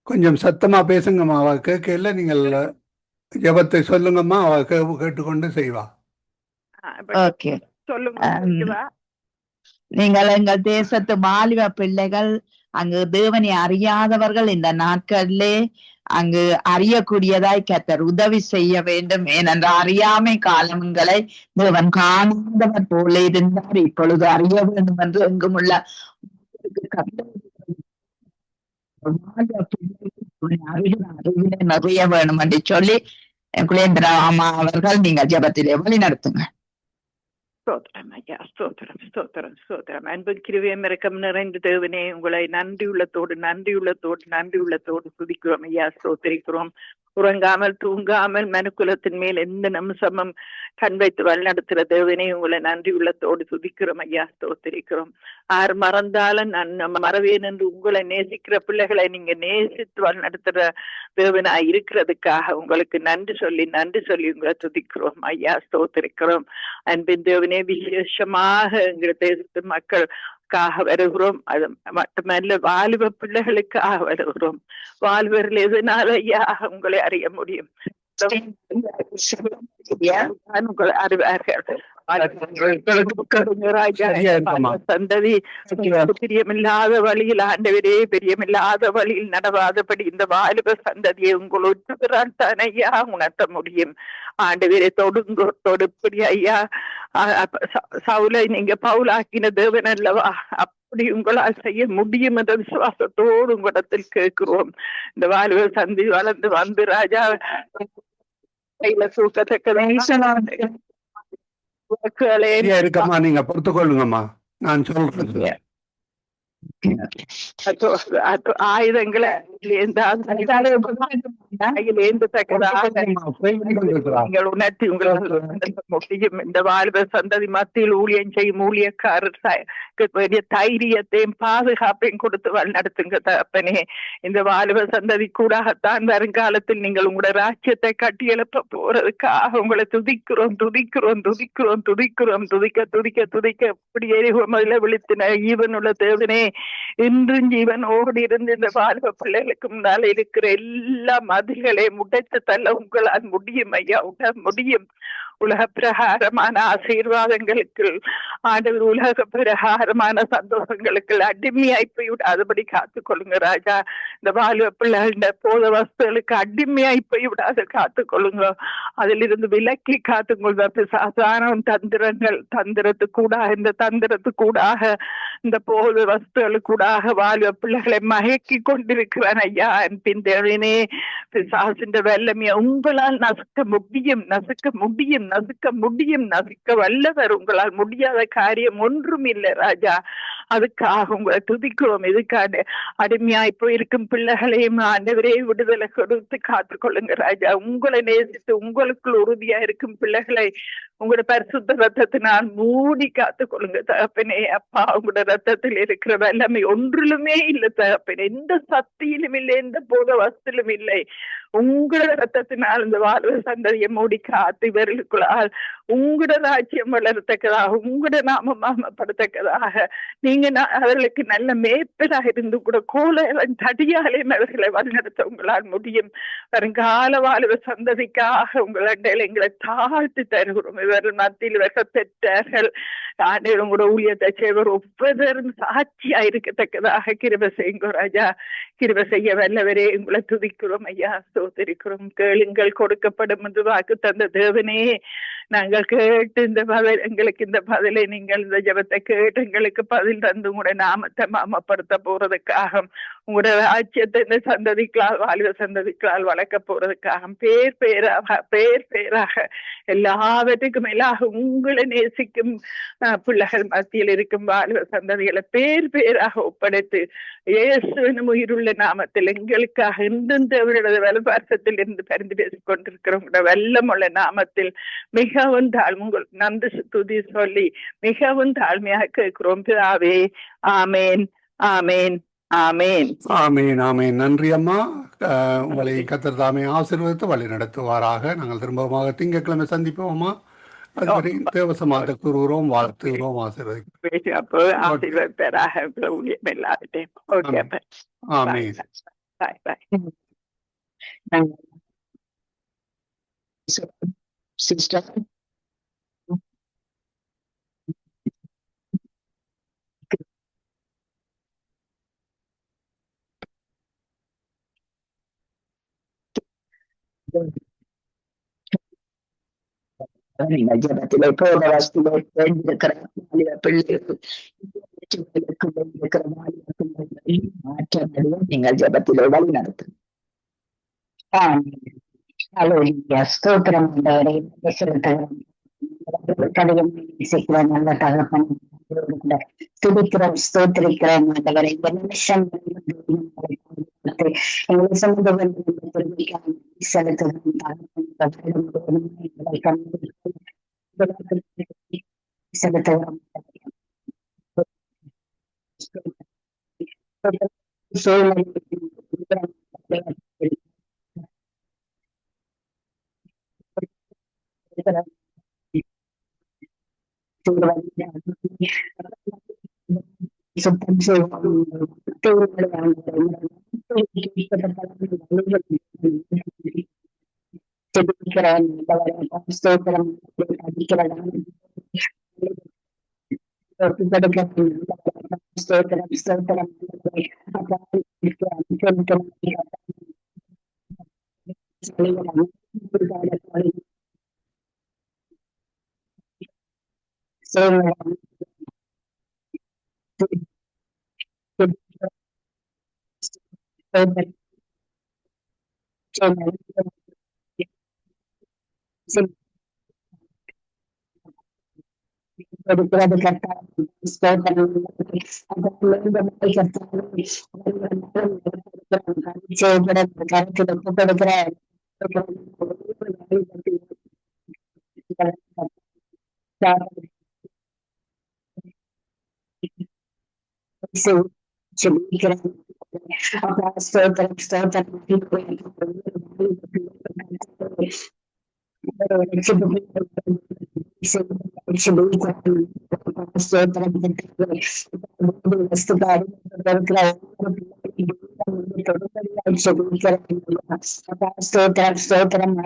கொஞ்சம் சத்தமா பேசுங்கம்மா, அவ கேட்கல. நீங்கள் ஜபத்தை சொல்லுங்கம்மா, அவ கேட்டுக்கொண்டு செய்வா. ஓகே சொல்லுங்க. நீங்கள் எங்கள் தேசத்து வாலிப பிள்ளைகள் அங்கு தேவனை அறியாதவர்கள் இந்த நாட்களிலே அங்கு அறியக்கூடியதாய் கர்த்தர் உதவி செய்ய வேண்டும். ஏனென்றால் அறியாமை காலங்களை தேவன் காணாதவர் போல இருந்தார், இப்பொழுது அறிய வேண்டும் என்று எங்கும் உள்ள அறிவிலே நிறைய வேணும் என்று சொல்லி குலேந்திரா அம்மா அவர்கள் நீங்கள் ஜெபத்திலே வழி நடத்துங்க. ஸ்தோத்திரம் ஐயா, ஸ்தோத்திரம் ஸ்தோத்திரம் ஸ்தோத்திரம். அன்பு கிருபையும் இரக்கம் நிறைந்த தேவனே, உங்களை நன்றியுள்ளத்தோடு துதிக்கிறோம் ஐயா, ஸ்தோத்திரிக்கிறோம். உறங்காமல் தூங்காமல் மனுக்குலத்தின் மேல் எந்த நிமிஷமும் கண் வைத்து வழிநடத்துகிற தேவனே, உங்களை நன்றியுள்ளத்தோடு துதிக்கிறோம் ஐயா, ஸ்தோத்திரிக்கிறோம். யார் மறந்தாலும் நான் மறவேன் என்று உங்களை நேசிக்கிற பிள்ளைகளை நீங்க நேசித்து வழிநடத்துகிற தேவனா இருக்கிறதுக்காக உங்களுக்கு நன்றி சொல்லி உங்களை துதிக்கிறோம் ஐயா, ஸ்தோத்திரிக்கிறோம். அன்பின் தேவனே, விசேஷமாக எங்கள் தேசத்து மக்களுக்காக வருகிறோம். அது மட்டுமல்ல, வாலிப பிள்ளைகளுக்காக வருகிறோம். வாலிபர்கள் எதனால ஐயா உங்களை அறிய முடியும்? உங்களை அறிவார்கள். சந்ததி பிரியமில்லாத வழியில் ஆண்டவரே, பிரியமில்லாத வழியில் நடவாதபடி இந்த வாலிப சந்ததியை உங்களோடு தானையா உணர்த்த முடியும். ஆண்டவரே, தொடுப்படி ஐயா சவுலை நீங்க பவுலாக்கின தேவன் அல்லவா, அப்படி உங்களால் செய்ய முடியும் என்ற விசுவாசத்தோடு உங்களிடத்தில் கேட்கிறோம். இந்த வாலிப சந்தி வளர்ந்து வந்து ராஜா கையில இருக்கம்மா, நீங்க பொறுத்து கொள்ளுங்கம்மா, நான் சொல்றேன். ஆயுதங்களை கையில் ஏந்தத்தக்கதாக நீங்கள் உணர்த்தி உங்களால் முடியும். இந்த வாழ்வ சந்ததி மத்தியில் ஊழியம் செய்யும் ஊழியக்காரர் வேண்டிய தைரியத்தையும் பாதுகாப்பையும் கொடுத்து வழிநடத்துங்க தகப்பனே. இந்த வாழ்வ சந்ததி கூடத்தான் வருங்காலத்தில் நீங்கள் உங்களோட ராஜ்யத்தை கட்டி எழுப்ப போறதுக்காக உங்களை துதிக்கிறோம் துதிக்கிறோம் துதிக்கிறோம் துதிக்கிறோம். துதிக்க துதிக்க துதிக்க இப்படியே முதல்ல விழித்தின ஈவனுள்ள தேவனே, இன்றும் ஜீவனோடு இருந்து இந்த வாழ்வ பிள்ளைகளுக்கு முன்னால் இருக்கிற எல்லா மதில்களையும் உடைத்து தள்ள உங்களால் முடியும் ஐயா, உட முடியும். உலக பிரகாரமான ஆசீர்வாதங்களுக்கு ஆண்டவர், உலக பிரகாரமான சந்தோஷங்களுக்கு அடிமையாய் போய்விடாதபடி காத்துக்கொள்ளுங்க ராஜா. இந்த வாழ்வ பிள்ளைகள போத வஸ்துகளுக்கு அடிமையாய் போய்விடாத காத்துக்கொள்ளுங்க. அதிலிருந்து விலக்கி காத்துக்கொள்ளுங்க. சாதாரண தந்திரத்துக்கூடாக இந்த தந்திரத்துக்கூடாக இந்த போத வஸ்துகளுக்கூடாக வாழ்வ பிள்ளைகளை மயக்கி கொண்டிருக்கிறான் ஐயா. பின் தேவனே, பிசாசின் வல்லமையை உங்களால் நசுக்க முடியும், நசுக்க முடியும், நசுக்க முடியும், நசுக்க வல்லவர். உங்களால் முடியாத காரியம் ஒன்றும் இல்லை ராஜா. அதுக்காக உங்களை துதிக்கிறோம். இதுக்காக அடிமையாய் போயிருக்கும் பிள்ளைகளையும் ஆண்டவரே விடுதலை கொடுத்து காத்துக்கொள்ளுங்க ராஜா. உங்களை நேசித்து உங்களுக்குள் உறுதியா இருக்கும் பிள்ளைகளை உங்களோட பரிசுத்த ரத்தத்தினால் மூடி காத்துக்கொள்ளுங்க தகப்பனே. அப்பா, உங்களோட ரத்தத்தில் இருக்கிற வல்லமை ஒன்றிலுமே இல்லை தகப்பனே. எந்த சக்தியிலும் இல்லை, எந்த போத வஸ்திலும் இல்லை. உங்களோட ரத்தத்தினால் இந்த வாழ்வு சந்ததியை மூடி காத்து இவர்களுக்குள்ளால் உங்களோட ராஜ்யம் வளரத்தக்கதாக, உங்களோட நாமம் மாமப்படத்தக்கதாக நீங்க அவர்களுக்கு நல்ல மேய்ப்பராக இருந்து கூட கோல தடியாலையும் அவர்களை வழிநடத்த உங்களால் முடியும். வருங்கால வாழ்வு சந்ததிக்காக உங்களிடையில எங்களை தாழ்த்தி தருகிறோம். இவர்கள் மத்தியில் இவர்கள் பெற்றார்கள் ஆண்டவர் உங்களோட ஊழியத்தை செய்வர் ஒவ்வொருவரும் சாட்சியா இருக்கத்தக்கதாக கிருபை செய்யுங்க ராஜா. கிருபை செய்ய வல்லவரே, உங்களை துதிக்கிறோம் ஐயா, ஸ்தோத்திரிக்கிறோம். கேளுங்கள் கொடுக்கப்படும் என்று வாக்கு தந்த தேவனே, நாங்கள் கேட்டு இந்த பதில் எங்களுக்கு இந்த பதிலை நீங்கள் இந்த ஜபத்தை கேட்டு எங்களுக்கு பதில் தந்து உங்களுடைய நாமத்தை மாமப்படுத்த போறதுக்காக, உங்களோட ராஜ்யத்தை இந்த சந்ததிகளால் வாழ்வ சந்ததிகளால் வளர்க்க போறதுக்காக, பேர் பேராக எல்லாவற்றுக்கும் மேலாக உங்களை நேசிக்கும் பிள்ளைகள் மத்தியில் இருக்கும் வாழ்வ சந்ததிகளை பேராக ஒப்படைத்து இயேசுவின் உயிருள்ள நாமத்தில் எங்களுக்காக இன்று அவருடைய வலபாரசத்தில் இருந்து பரிந்து பேசிக் கொண்டிருக்கிறவங்களோட வெள்ளமுள்ள நாமத்தில் மிகவும் உங்கள் நன்றி துதி சொல்லி மிகவும் தாழ்மையாக கேட்கிறோம் பிதாவே. ஆமேன், ஆமேன், ஆமேன், ஆமேன், ஆமேன். நன்றி அம்மா. உங்களை கர்த்தர் தாமே ஆசீர்வதித்து வழி நடத்துவாராக. நாங்கள் திரும்பமாக திங்கட்கிழமை சந்திப்போம் அம்மா. அதுவரை தேவசமாக கூறுகிறோம், வாழ்த்துகிறோம், ஆசீர்வதிக்கிறோம். ஆசீர்வதிப்பராக ஊழியம் எல்லாவற்றையும். ஓகே, ஆமேன். பாய் பாய். Sister. ஜபத்திலே போன வஸ்துவை இருக்கிற பிள்ளைகளுக்கு மாற்றங்களையும் நீங்கள் ஜபத்திலே வழி நடத்தும். ஸ்தோத்திரம் நல்ல தகப்பன் துடிக்கிறோம், ஸ்தோத்திரிக்கிறோம். ஆண்டவரை இந்த நிமிஷம் எங்களை சமூகம் செலுத்துகிறோம். செலுத்துகிறோம். சுத்தம் கருத்தில் ஒப்புக் கொடுக்கிற ஸ்தோத்திரம்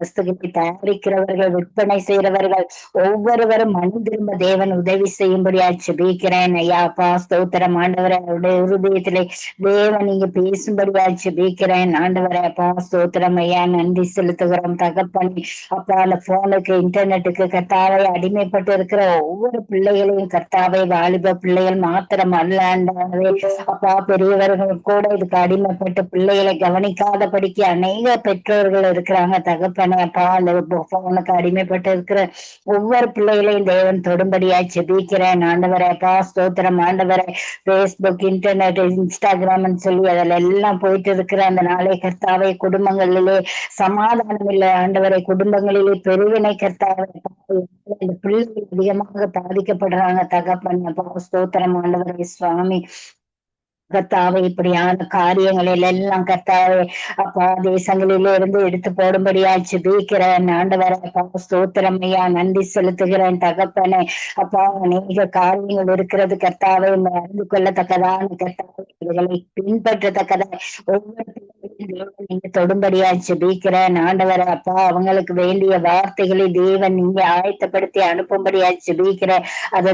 வஸ்துகளை தயாரிக்கிறவர்கள், விற்பனை செய்கிறவர்கள் ஒவ்வொருவரும் மனம் திரும்ப தேவன் உதவி செய்யும்படியா ஜெபிக்கிறேன் ஐயா. அப்பா ஸ்தோத்திரம் ஆண்டவரை, அவருடைய இருதயத்திலே தேவன் நீங்க பேசும்படியா ஜெபிக்கிறேன் ஆண்டவரை. அப்பா ஸ்தோத்திரம் ஐயா, நன்றி செலுத்துகிறோம் தகப்பனே. அப்பா அந்த போனுக்கு இன்டர்நெட்டுக்கு கர்த்தாவை அடிமைப்பட்டு இருக்கிற ஒவ்வொரு பிள்ளைகளையும் கர்த்தாவை, வாலிப பிள்ளைகள் மாத்திரம் அல்ல ஆண்டவரே, அப்பா பெரியவர்கள் கூட இதுக்கு அடிமைப்பட்டு பிள்ளைகளை கவனிக்காதபடிக்கு அநேக பெற்றோர்கள் இருக்கிறாங்க தகப்பனே. அப்பா அந்த போனுக்கு அடிமைப்பட்டு இருக்கிற ஒவ்வொரு பிள்ளைகளையும் தேவன் தொடும்படியா ஜெபிக்கிறேன் ஆண்டவரே. அப்பா ஸ்தோத்திரம் ஆண்டவரே. பேஸ்புக், இன்டர்நெட், இன்ஸ்டாகிராம் சொல்லி அதில் எல்லாம் போயிட்டு இருக்கிற அந்த நாளை கர்த்தாவை, குடும்பங்களிலே சமாதானம் இல்லை ஆண்டவரை, குடும்பங்களிலே பெருவினை கர்த்தாவை, இந்த பிள்ளைகள் அதிகமாக பாதிக்கப்படுறாங்க தகப்பன். அப்பா ஸ்தோத்திரம் ஆண்டவரை. சுவாமி கர்த்தாவை, இப்படியான காரியங்களில் எல்லாம் கர்த்தாவை அப்பா தேசங்களிலே இருந்து எடுத்து போடும்படியா ஜெபிக்கிறேன் ஆண்டவரை. அப்பா ஸ்தோத்திரம் ஐயா, நன்றி செலுத்துகிறேன் தகப்பனே. அப்பா அநேக காரியங்கள் இருக்கிறது கர்த்தாவை, அறிந்து கொள்ளத்தக்கதான கர்த்தாவை, இவர்களை பின்பற்றத்தக்கத ஒவ்வொரு நீங்க தொடும்படியா ஜெபிக்கிறேன் ஆண்டவரை. அப்பா அவங்களுக்கு வேண்டிய வார்த்தைகளை தேவன் நீங்க ஆயத்தப்படுத்தி அனுப்பும்படியா ஜெபிக்கிறேன். அதை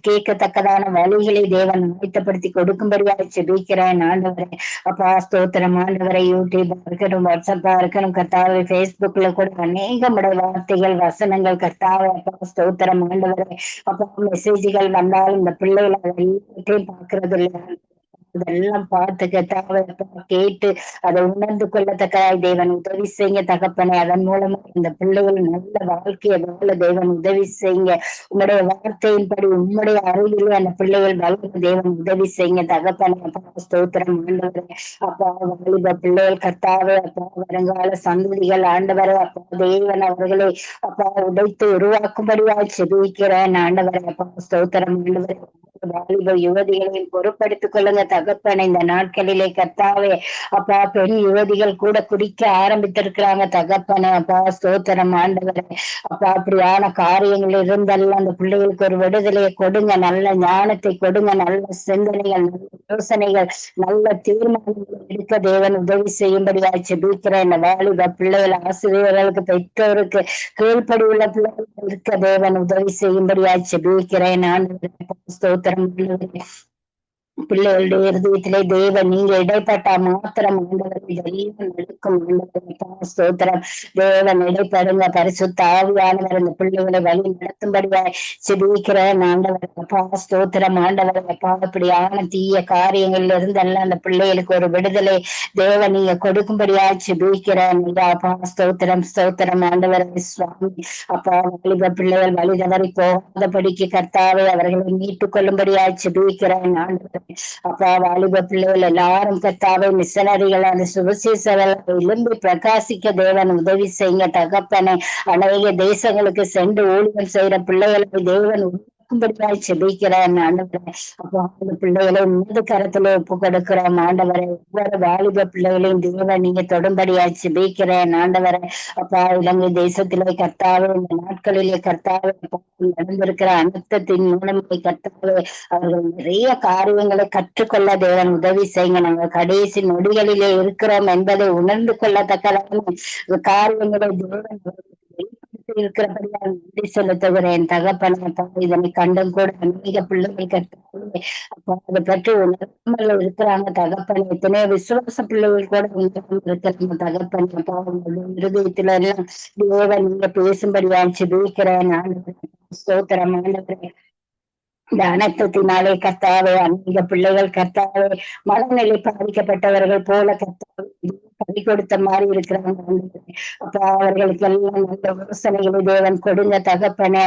கேட்கத்தக்கதான வழிகளை தேவன் ஆயத்தப்படுத்தி கொடுக்கும்படியா ஜெபிக்கிறேன் ஆண்டவரை. அப்பா ஸ்தோத்திரம் ஆண்டவரை. யூடியூபா இருக்கட்டும், வாட்ஸ்அப்பா இருக்கணும் கர்த்தாவை, பேஸ்புக்ல கூட அநேக வார்த்தைகள், வசனங்கள் கர்த்தாவை. அப்பா ஸ்தோத்திரம் ஆண்டவரை. அப்பா மெசேஜ்கள் வந்தாலும் இந்த பிள்ளைகளை எல்லாத்தையும் பாக்குறது இல்லை, அதெல்லாம் பார்த்து கர்த்தாவை கேட்டு அதை உணர்ந்து கொள்ளத்தக்காய் தேவன் உதவி செய்யுங்க தகப்பனே. அதன் மூலமா இந்த பிள்ளைகள் நல்ல வாழ்க்கையை வாழ தேவன் உதவி செய்யுங்க. உங்களுடைய வார்த்தையின்படி உங்களுடைய அறிவிலே அந்த பிள்ளைகள் வளர தேவன் உதவி செய்யுங்க தகப்பனே. அப்பா ஸ்தோத்திரம் ஆண்டவரே. அப்பா வாலிப பிள்ளைகள் கர்த்தாவே, அப்பா வருங்கால சந்ததிகள் ஆண்டவரே, அப்பா தேவன் அவர்களை அப்பா உடைத்து உருவாக்கும்படியா ஜெபிக்கிறேன் ஆண்டவரே. அப்பா ஸ்தோத்திரம் ஆண்டவரே. வாலிப யுவதிகளையும் பொறுப்படுத்திக் கொள்ளுங்க தகப்பனை. இந்த நாட்களிலே கர்த்தாவே அப்பா பெண் யுவதிகள் கூட குடிக்க ஆரம்பித்திருக்கிறாங்க தகப்பனை. அப்பா ஸ்தோத்திரம் ஆண்டவரே. அப்பா அப்படியான காரியங்கள் இருந்தாலும் அந்த பிள்ளைகளுக்கு ஒரு விடுதலையை கொடுங்க, நல்ல ஞானத்தை கொடுங்க, நல்ல சிந்தனைகள், நல்ல யோசனைகள், நல்ல தீர்மானங்கள் எடுக்க தேவன் உதவி செய்யும்படியா ஜெபிக்கிறேன். இந்த வாலிப பிள்ளைகள் ஆசிரியர்களுக்கு, பெற்றோருக்கு கீழ்ப்படி உள்ள பிள்ளைகள் இருக்க தேவன் உதவி செய்யும்படியா ஜெபிக்கிறேன் ஆண்டவரே. ஸ்தோத்திரம். பிள்ளைகளுடைய இருதயத்திலே தேவன் நீங்க இடைப்பட்டா மாத்திரம் ஆண்டவரை இதெல்லாம் நடக்கும் ஆண்டவரை. ஸ்தோத்திரம். தேவன் இடைப்படுங்க, பரிசுத்த ஆவியானவர் இந்த பிள்ளைகளை வழி நடத்தும்படியா ஜெபிக்கிறேன் ஆண்டவரை. அப்பா ஸ்தோத்திரம் ஆண்டவரை. அப்பா இப்படியான தீய காரியங்கள்ல இருந்து எல்லாம் அந்த பிள்ளைகளுக்கு ஒரு விடுதலை தேவன் நீங்க கொடுக்கும்படியா ஜெபிக்கிறேன். அப்பா ஸ்தோத்திரம் ஸ்தோத்திரம் ஆண்டவரை. சுவாமி அப்பா வாலிப பிள்ளைகள் வழி தவறி போகாதபடிக்கு கர்த்தாவை அவர்களை மீட்டுக் கொள்ளும்படியா ஜெபிக்கிறேன் ஆண்டவரை. அப்பா வாலிப பிள்ளைகள் எல்லாரும் கர்த்தாவை மிஷனரிகள், அந்த சுவிசேஷர்கள் எழும்பி பிரகாசிக்க தேவன் உதவி செய்யுங்க தகப்பனை. அநேக தேசங்களுக்கு சென்று ஊழியம் செய்யற பிள்ளைகளை தேவன் ஜெபிக்கிறேன் ஆண்டவரை. அப்போ அந்த பிள்ளைகளை உன்னத கரத்துல ஒப்பு கொடுக்கிறோம் ஆண்டவரை. ஒவ்வொரு வாலிப பிள்ளைகளையும் தேவன் நீங்க தொடும்படியா ஜெபிக்கிறேன் ஆண்டவரை. அப்பா இலங்கை தேசத்திலே கர்த்தாவே, இந்த நாட்களிலே கர்த்தாவே நடந்திருக்கிற அனர்த்தத்தின் மூலமே கர்த்தாவே அவர்கள் நிறைய காரியங்களை கற்றுக்கொள்ள தேவன் உதவி செய்யுங்க. நாங்கள் கடைசி நொடிகளிலே இருக்கிறோம் என்பதை உணர்ந்து கொள்ளத்தக்க காரியங்களை தேவன் இருக்கிறபடியா நன்றி செலுத்துகிறேன் தகப்பனே. இதனை கண்டும் கூட அநேக பிள்ளைகள் கற்று அப்பா அதை பற்றி உணராமல் இருக்கிறாங்க தகப்பனே. எத்தனையோ விசுவாச பிள்ளைகள் கூட இருக்கிறாங்க தகப்பனே. அப்பா இருதயத்துல எல்லாம் தேவன் நீங்க பேசும்படியா ஜெபிக்கிறேன் ஆண்டவரே. ஸ்தோத்திரம் ஆண்டவரே. இந்த அனர்த்தத்தினாலே கர்த்தாவே அநேக பிள்ளைகள் கர்த்தாவே மனநிலை பாதிக்கப்பட்டவர்கள் போல கர்த்தாவே பறி கொடுத்த மாதிரி இருக்கிறவங்க அப்ப அவர்களுக்கு எல்லாம் நல்ல யோசனைகளை தேவன் கொடுங்க தகப்பனே.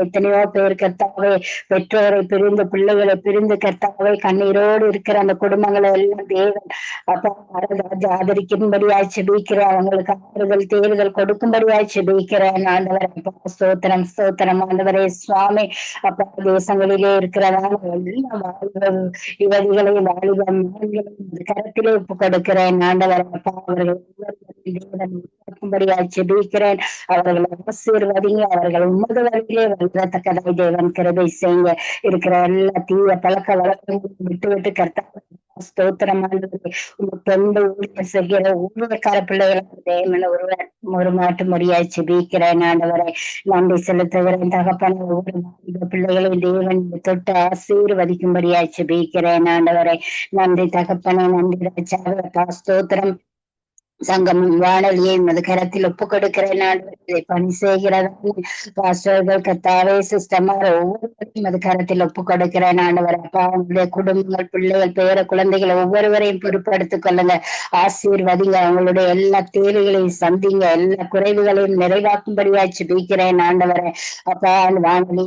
எத்தனையோ பேர் கர்த்தாவே பெற்றோரை பிரிந்து பிள்ளைகளை பிரிந்து கர்த்தாவே கண்ணீரோடு இருக்கிற அந்த குடும்பங்களை எல்லாம் தேவன் அப்பா ஆதரிக்கும்படியாய் செபிக்கிறேன். அவங்களுக்கு ஆறுதல் தேர்தல் கொடுக்கும்படியாய் செபிக்கிறேன் ஆண்டவரே. ஸ்தோத்திரம் ஸ்தோத்திரம் ஆண்டவரே சுவாமி. அப்பா தேசங்களிலே இருக்கிறதான எல்லா வாலிப யுவதிகளையும் வாலிப மகன்களையும் கரத்திலே ஒப்பு கொடுக்கிறேன் ஆண்டவரே. அப்பா அவர்கள் உருவாக்கும்படியாய் செபிக்கிறேன். அவர்களை ஆசீர்வதிங்க. அவர்கள் உமது வழியிலே வருவதற்கதாய் தேவன் கிருபை செய்யுங்க. இருக்கிற எல்லா தீய பழக்க வழக்கங்களும் விட்டு விட்டு கர்த்தாவே ஸ்தோத்திரமானது தொண்டு ஊழியர் செய்கிற ஊழியக்கார பிள்ளைகளுக்கு தேவன ஒரு மாட்டு முடியாய் செபிக்கிறேன் ஆண்டவரை. நன்றி செலுத்துகிறேன் தகப்பன. ஒவ்வொரு பிள்ளைகளையும் தேவன் தொட்டு ஆசீர்வதிக்கும்படியாய் செபிக்கிறேன் ஆண்டவரை. நன்றி தகப்பனே. நன்றி ராஜாவே. ஸ்தோத்திரம். சங்கமம் வானொலியை மது கரத்தில் ஒப்பு கொடுக்கிறேன் ஆண்டவரை. பணி செய்கிறவர்கள் கர்த்தாவே சிஸ்டமாக ஒவ்வொருவரையும் மது கரத்தில் ஒப்பு கொடுக்கிறேன் ஆண்டவரை. அப்பா அவங்களுடைய குடும்பங்கள் பிள்ளைகள் பேர குழந்தைகள் ஒவ்வொருவரையும் பொறுப்படுத்திக் கொள்ளுங்க. ஆசீர்வதிங்க. அவங்களுடைய எல்லா தேவைகளையும் சந்திங்க. எல்லா குறைவுகளையும் நிறைவாக்கும்படியாய் செபிக்கிறேன் ஆண்டவரை. அப்பா வானொலி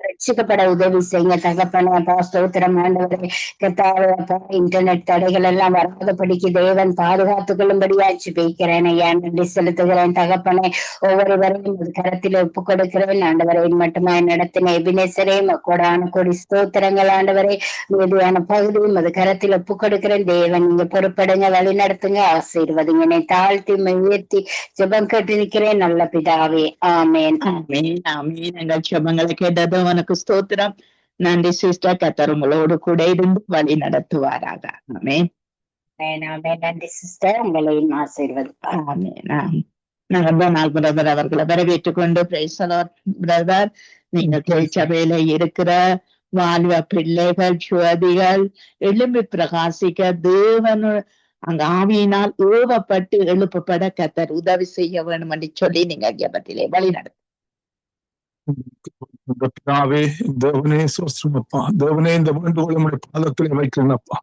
ரட்சிக்கப்பட உதவி செய்யுங்க தகப்பனே. அப்பா ஸ்தோத்திரம் ஆண்டவரே. கர்த்தாவே அப்பா இன்டர்நெட் தடைகள் எல்லாம் வராதபடிக்கு தேவன் பாதுகாத்துக் கொள்ளும்படியாய் ஜெபிக்கிறேன் ஐயா. நன்றி செலுத்துகிறேன் தகப்பனே. ஒவ்வொருவரையும் ஒரு கரத்தில் ஒப்புக் கொடுக்கிறேன் ஆண்டவரை. மட்டுமாய் நடத்தின எபினேசரே கோடான கோடி ஸ்தோத்திரங்கள் ஆண்டவரை. மீதியான பகுதியும் அது கரத்தில் ஒப்புக் கொடுக்கிறேன். தேவன் நீங்க பொறுப்படுங்க, வழி நடத்துங்க, ஆசீர்வதிங்க. என்னை தாழ்த்தி உயர்த்தி ஜெபம் கேட்டு நிற்கிறேன் நல்ல பிதாவே. ஆமேன் ஆமீன் ஆமீன். எங்கள் ஜெபங்களை கேட்டது உனக்கு ஸ்தோத்திரம். நன்றி சிஸ்டர். கர்த்தர் உங்களோடு கூட இருந்து வழி நடத்துவாராக. ஆமேன் ஆமேன். நன்றி சிஸ்டர். உங்களையும் ஆசீர்வதிப்பார். ஆமேன். நாங்கள் பிரதர் அவர்களை வரவேற்றுக் கொண்டு பிரைஸ் தி லார்ட் பிரதர். நீங்கள் திருச்சபையில இருக்கிற வாழ்வ பிள்ளைகள் சுவதிகள் எழும்பி பிரகாசிக்க தேவன் அங்க ஆவியினால் ஏவப்பட்டு எழுப்பப்பட கர்த்தர் உதவி செய்ய வேண்டும் என்று சொல்லி நீங்க ஜெபத்திலே வழி நடத்து. பிதாவே தேவனே சோஸ்திரமப்பா. தேவனே இந்த வேண்டுகோளை உங்களுடைய பாதத்திலே வைக்கிறேன்ப்பா.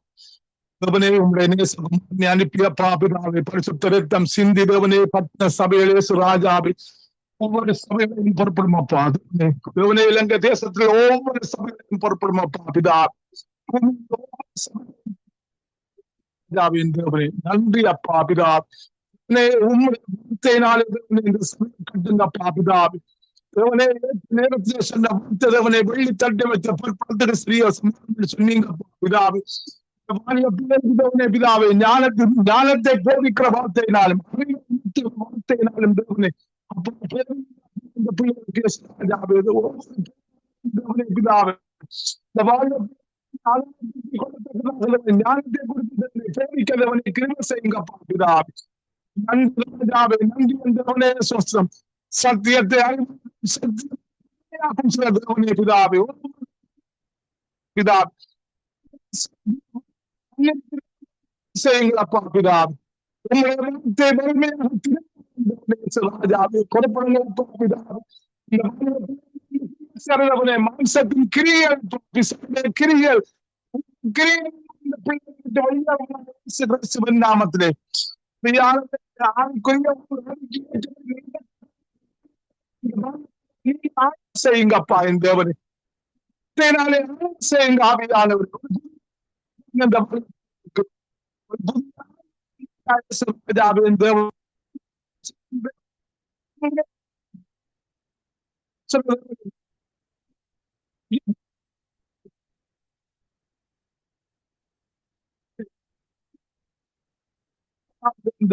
தேவனே உங்களுடைய நேசம் அனுப்பியப்பா பிதாவே. பரிசுத்த ரத்தம் சிந்தி தேவனே பத்ன சபையிலே சுராஜாவை ஒவ்வொரு சபைகளையும் பொறுப்படுமாப்பா. தேவனே இலங்கை தேசத்துல ஒவ்வொரு சபைகளையும் பொறுப்படுமாப்பா பிதா. தேவனே நன்றி அப்பா பிதா. உங்களுடைய இந்த சபை கட்டுங்கப்பா பிதாவே. தேவனே நேரத்தில் சொன்ன தேவனை வெள்ளி தட்டை வச்ச பொறுப்படுத்த சிறிய சொன்னீங்க பிதாவே. தேவனே பிதாவே ஞானத்தை போதிக்கிற வார்த்தையினாலும் வார்த்தையினாலும் தேவனே இந்த பிள்ளைகளுக்கு பிதாவே ஞானத்தை கொடுத்து போதிக்கிறவனை கிருபை செய்யுங்கப்பா பிதாவே. நன்றி ராஜாவே. நன்றி தேவனே சொஸ்தம். சத்தியத்தை பிதாவே பிதாவே செய்யுங்களப்பா பிதாவே. உங்களுடைய ராஜாவே கொடுப்படுங்களப்பா பிதாவே. மனுஷத்தின் கிரியல் கிரியல் நாமத்திலே செய்யுங்கப்பா என் தேவனே. செய்யுங்க ஆவியானவர்.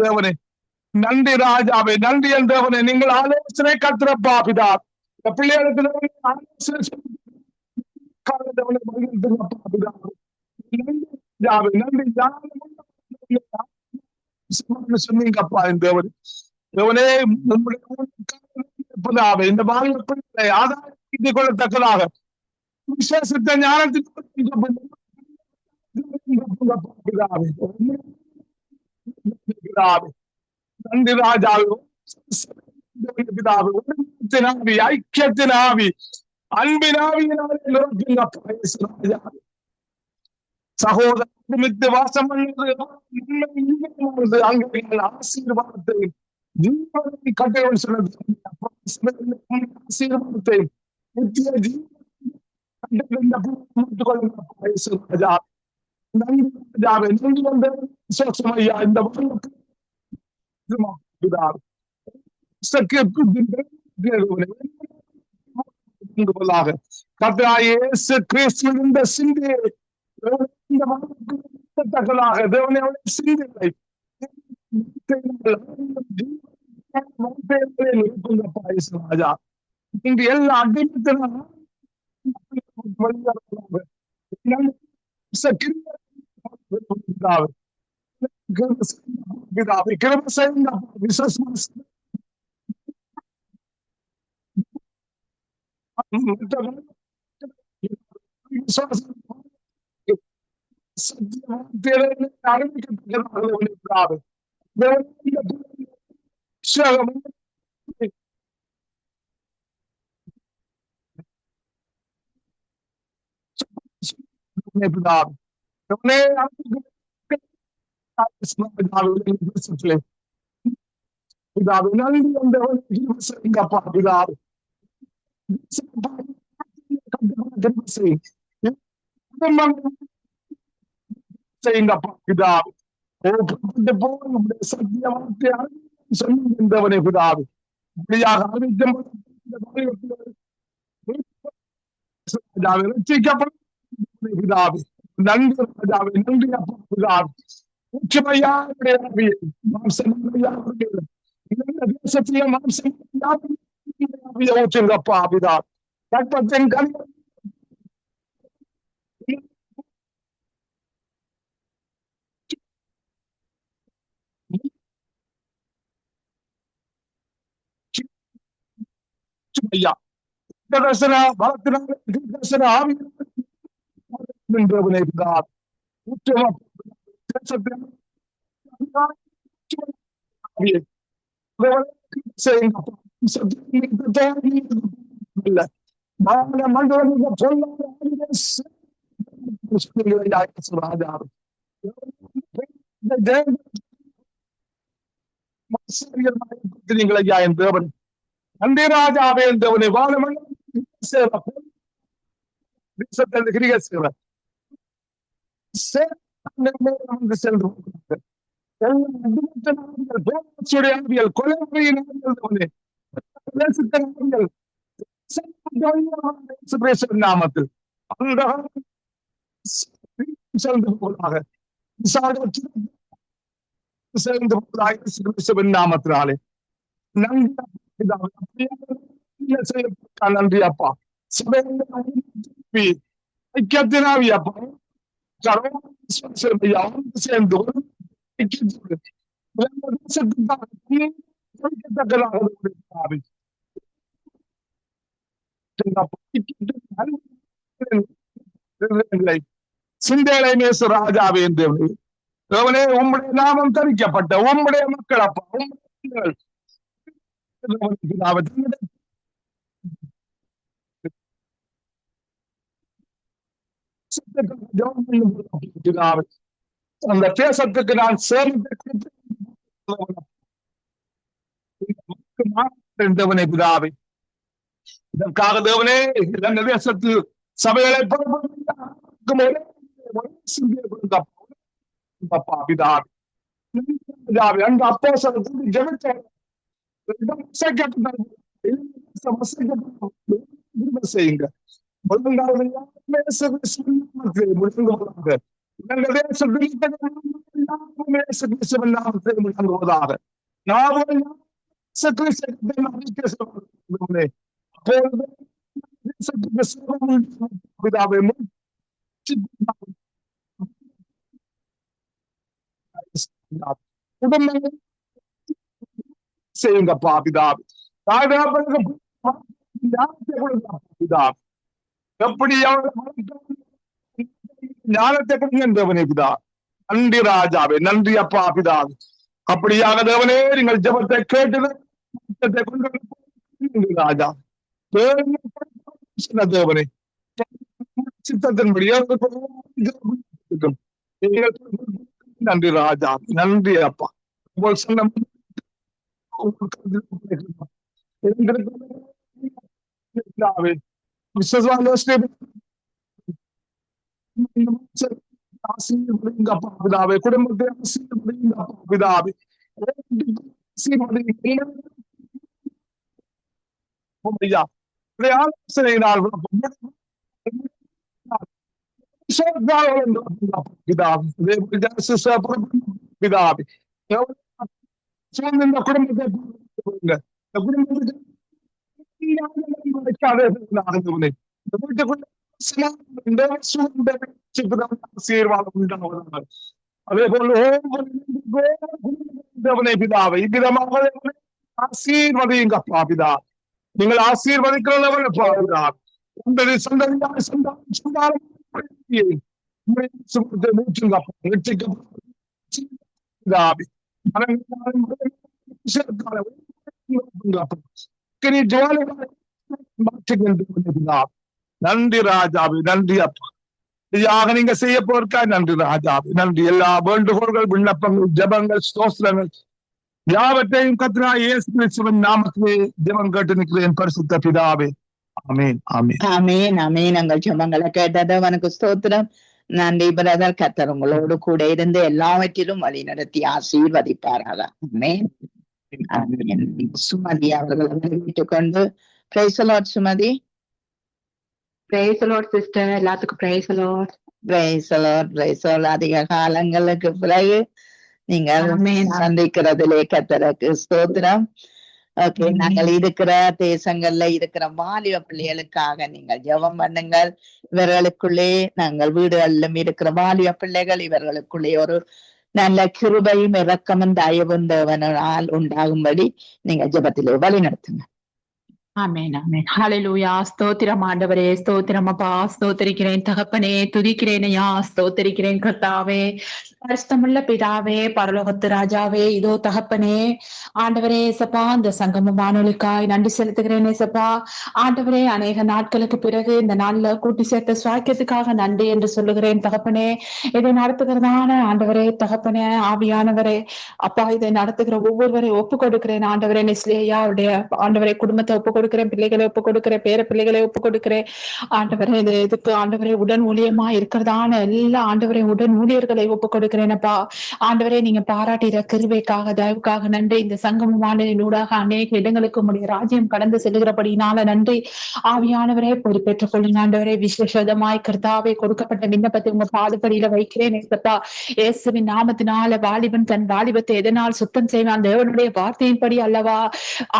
தேவனே நன்றி ராஜாவே. நன்றி என் தேவனே. நீங்கள் ஆலோசனை கத்துறப்பா பிதா. பிள்ளைகளுக்கு சொன்னீங்கப்பா என் தேவனே. தேவனே இந்த வாழ்க்கை ஆதாரத்தை கொள்ளத்தக்கதாக விசேஷத்தை ஞானத்தின் நன்றி ராஜாவே. ஐக்கியத்தின் ஆவி அன்பின் ஆவியினாலே சகோதர நிமித்த வாசம் பண்ணுவது அங்கே ஆசீர்வாதத்தை ஜீவனை கட்டளை சொன்னது ஆசீர்வாதத்தை நித்திய ஐயா இந்த எல்லா அடிமத்திலும் சத்தியவனை பிதாவே இப்படியாக பிதாவே நன்றி ராஜாவே நன்றி அப்பா பிதாவே உச்சமையாவுடைய தேசத்திலே மாம்சப்பா பிதா கற்பத்தின் ஐயா தரிசன பலத்தினால ஆவியவனை பிதாவே தேவன் நன்றி ராஜாவே தேவனை வாழமன் கிரிக சேவர் சென்று நாமத்தில் நாமத்தினாலே நன்றி அப்பா ஐக்கியத்தினாவி அப்பா சேர்ந்து சிந்தேலை நேச ராஜாவே தேவனே உம்முடைய நாமம் தரிக்கப்பட்ட உம்முடைய மக்கள் அப்பா அந்த தேசத்துக்கு நான் சேர்ந்தவனை பிதாவே இதற்காக தேவனே இந்த தேசத்தில் சபைகளை பிதாவே அந்த அப்போ ஜெபித்த செய்யுங்க செய்யுங்கப்பா பிதாவே பிதாவே எப்படி ஞானத்தை கொடுங்க தேவனே பிதா நன்றி ராஜாவே நன்றி அப்பா பிதாவே அப்படியாக தேவனே நீங்கள் ஜெபத்தை கேட்டது ராஜா தேவனே சித்தத்தின்படி நன்றி ராஜா, நன்றி அப்பா. உங்கள் சொன்ன பிதாவே, குடும்பத்தை பிதாவே, ஆலோசனையினால் பிதாவே, இந்த குடும்பத்தை ஆசீர்வாதம் உண்டாவதாக. அதே போல பிதாவை இவ்விதமாக ஆசீர்வதிங்கப்பா பிதா. நீங்கள் ஆசீர்வதிக்கிறவர்கள் பிதா. உங்களை சந்ததியாய் சந்தானம் நன்றி ராஜாவே, நன்றி அப்பா. இதாக நீங்க செய்ய போறக்கா நன்றி ராஜாவே, நன்றி. எல்லா வேண்டுகோள்கள், விண்ணப்பங்கள், ஜபங்கள், ஸ்தோத்திரங்கள் யாவற்றையும் கர்த்தராகிய இயேசு கிறிஸ்துவின் நாமத்திலே ஜெபம் கேட்டு நிற்கிறேன் பரிசுத்த பிதாவே. ஆமீன், ஆமீன், ஆமீன், ஆமீன். எங்கள் ஜெபங்களை கேட்டது உனக்கு ஸ்தோத்திரம். நன்றி பிரதர். கர்த்தர் உங்களோடு கூட இருந்து எல்லாவற்றிலும் வழி நடத்தி ஆசீர்வதிப்பாராக. ஆமீன், ஆமீன். சுமதி அவர்களை வரவேற்றுக் கொண்டு praise the Lord. Sumathi. Praise the Lord sister. எல்லாத்துக்கும் praise the Lord. Praise the Lord, praise the Lord. அதிக காலங்களுக்கு பிறகு நீங்கள் சந்திக்கிறதிலே கர்த்தருக்கு ஸ்தோத்திரம். ஓகே, நாங்கள் இருக்கிற தேசங்கள்ல இருக்கிற வாலிப பிள்ளைகளுக்காக நீங்கள் ஜெபம் பண்ணுங்கள். இவர்களுக்குள்ளே நாங்கள் வீடுகளிலும் இருக்கிற வாலிப பிள்ளைகள், இவர்களுக்குள்ளே ஒரு நல்ல கிருபையும் இரக்கமும் தயவும் தேவனால் உண்டாகும்படி நீங்கள் ஜெபத்திலே வழி நடத்துங்க. ஆமென், ஆமென். ஹல்லேலூயா. ஸ்தோத்திரம் ஆண்டவரே, ஸ்தோத்திரம் அப்பா. ஸ்தோத்திரிக்கிறேன் தகப்பனே, துதிக்கிறேன் ஐயா, ஸ்தோத்திரிக்கிறேன் கர்த்தாவே, பரிசுத்தமுள்ள பிதாவே, பரலோகத்து ராஜாவே. இதோ தகப்பனே ஆண்டவரே ஏசப்பா, இந்த சங்கம வானொலிக்காய் நன்றி செலுத்துகிறேன் ஏசப்பா. ஆண்டவரே, அநேக நாட்களுக்கு பிறகு இந்த நாள்ல கூட்டி சேர்த்த சுவாக்கியத்துக்காக நன்றி என்று சொல்லுகிறேன் தகப்பனே. இதை நடத்துகிறதான ஆண்டவரே தகப்பனே, ஆவியானவரே அப்பா, இதை நடத்துகிற ஒவ்வொருவரை ஒப்பு கொடுக்கிறேன் ஆண்டவரே. நெஸ்லியா அவருடைய ஆண்டவரே குடும்பத்தை ஒப்பு கொடுக்கிறேன், பிள்ளைகளை ஒப்பு கொடுக்கிறேன், பேர பிள்ளைகளை ஒப்பு கொடுக்கிறேன் ஆண்டவரே. இதுக்கு ஆண்டவரே உடன் ஊழியமா இருக்கிறதான எல்லா ஆண்டவரே உடன் ஊழியர்களை ஒப்பு கொடுக்கிறேனப்பா. ஆண்டவரே, நீங்க பாராட்டுகிற கிருபைக்காக தயவுக்காக நன்றி. இந்த சங்கம வானொலியினூடாக அநேக இடங்களுக்கு உம்முடைய ராஜ்யம் கடந்து செல்கிறபடினால நன்றி. ஆவியானவரே பொறுப்பேற்றுக் கொள்ளுங்க ஆண்டவரே. விசேஷமாய் கர்த்தாவே கொடுக்கப்பட்ட விண்ணப்பத்தை உங்க பாதுபடியில வைக்கிறேன் ஏசப்பா. இயேசுவின் நாமத்தினால வாலிபன் தன் வாலிபத்தை எதனால் சுத்தம் செய்வான்? தேவனுடைய வார்த்தையின்படி அல்லவா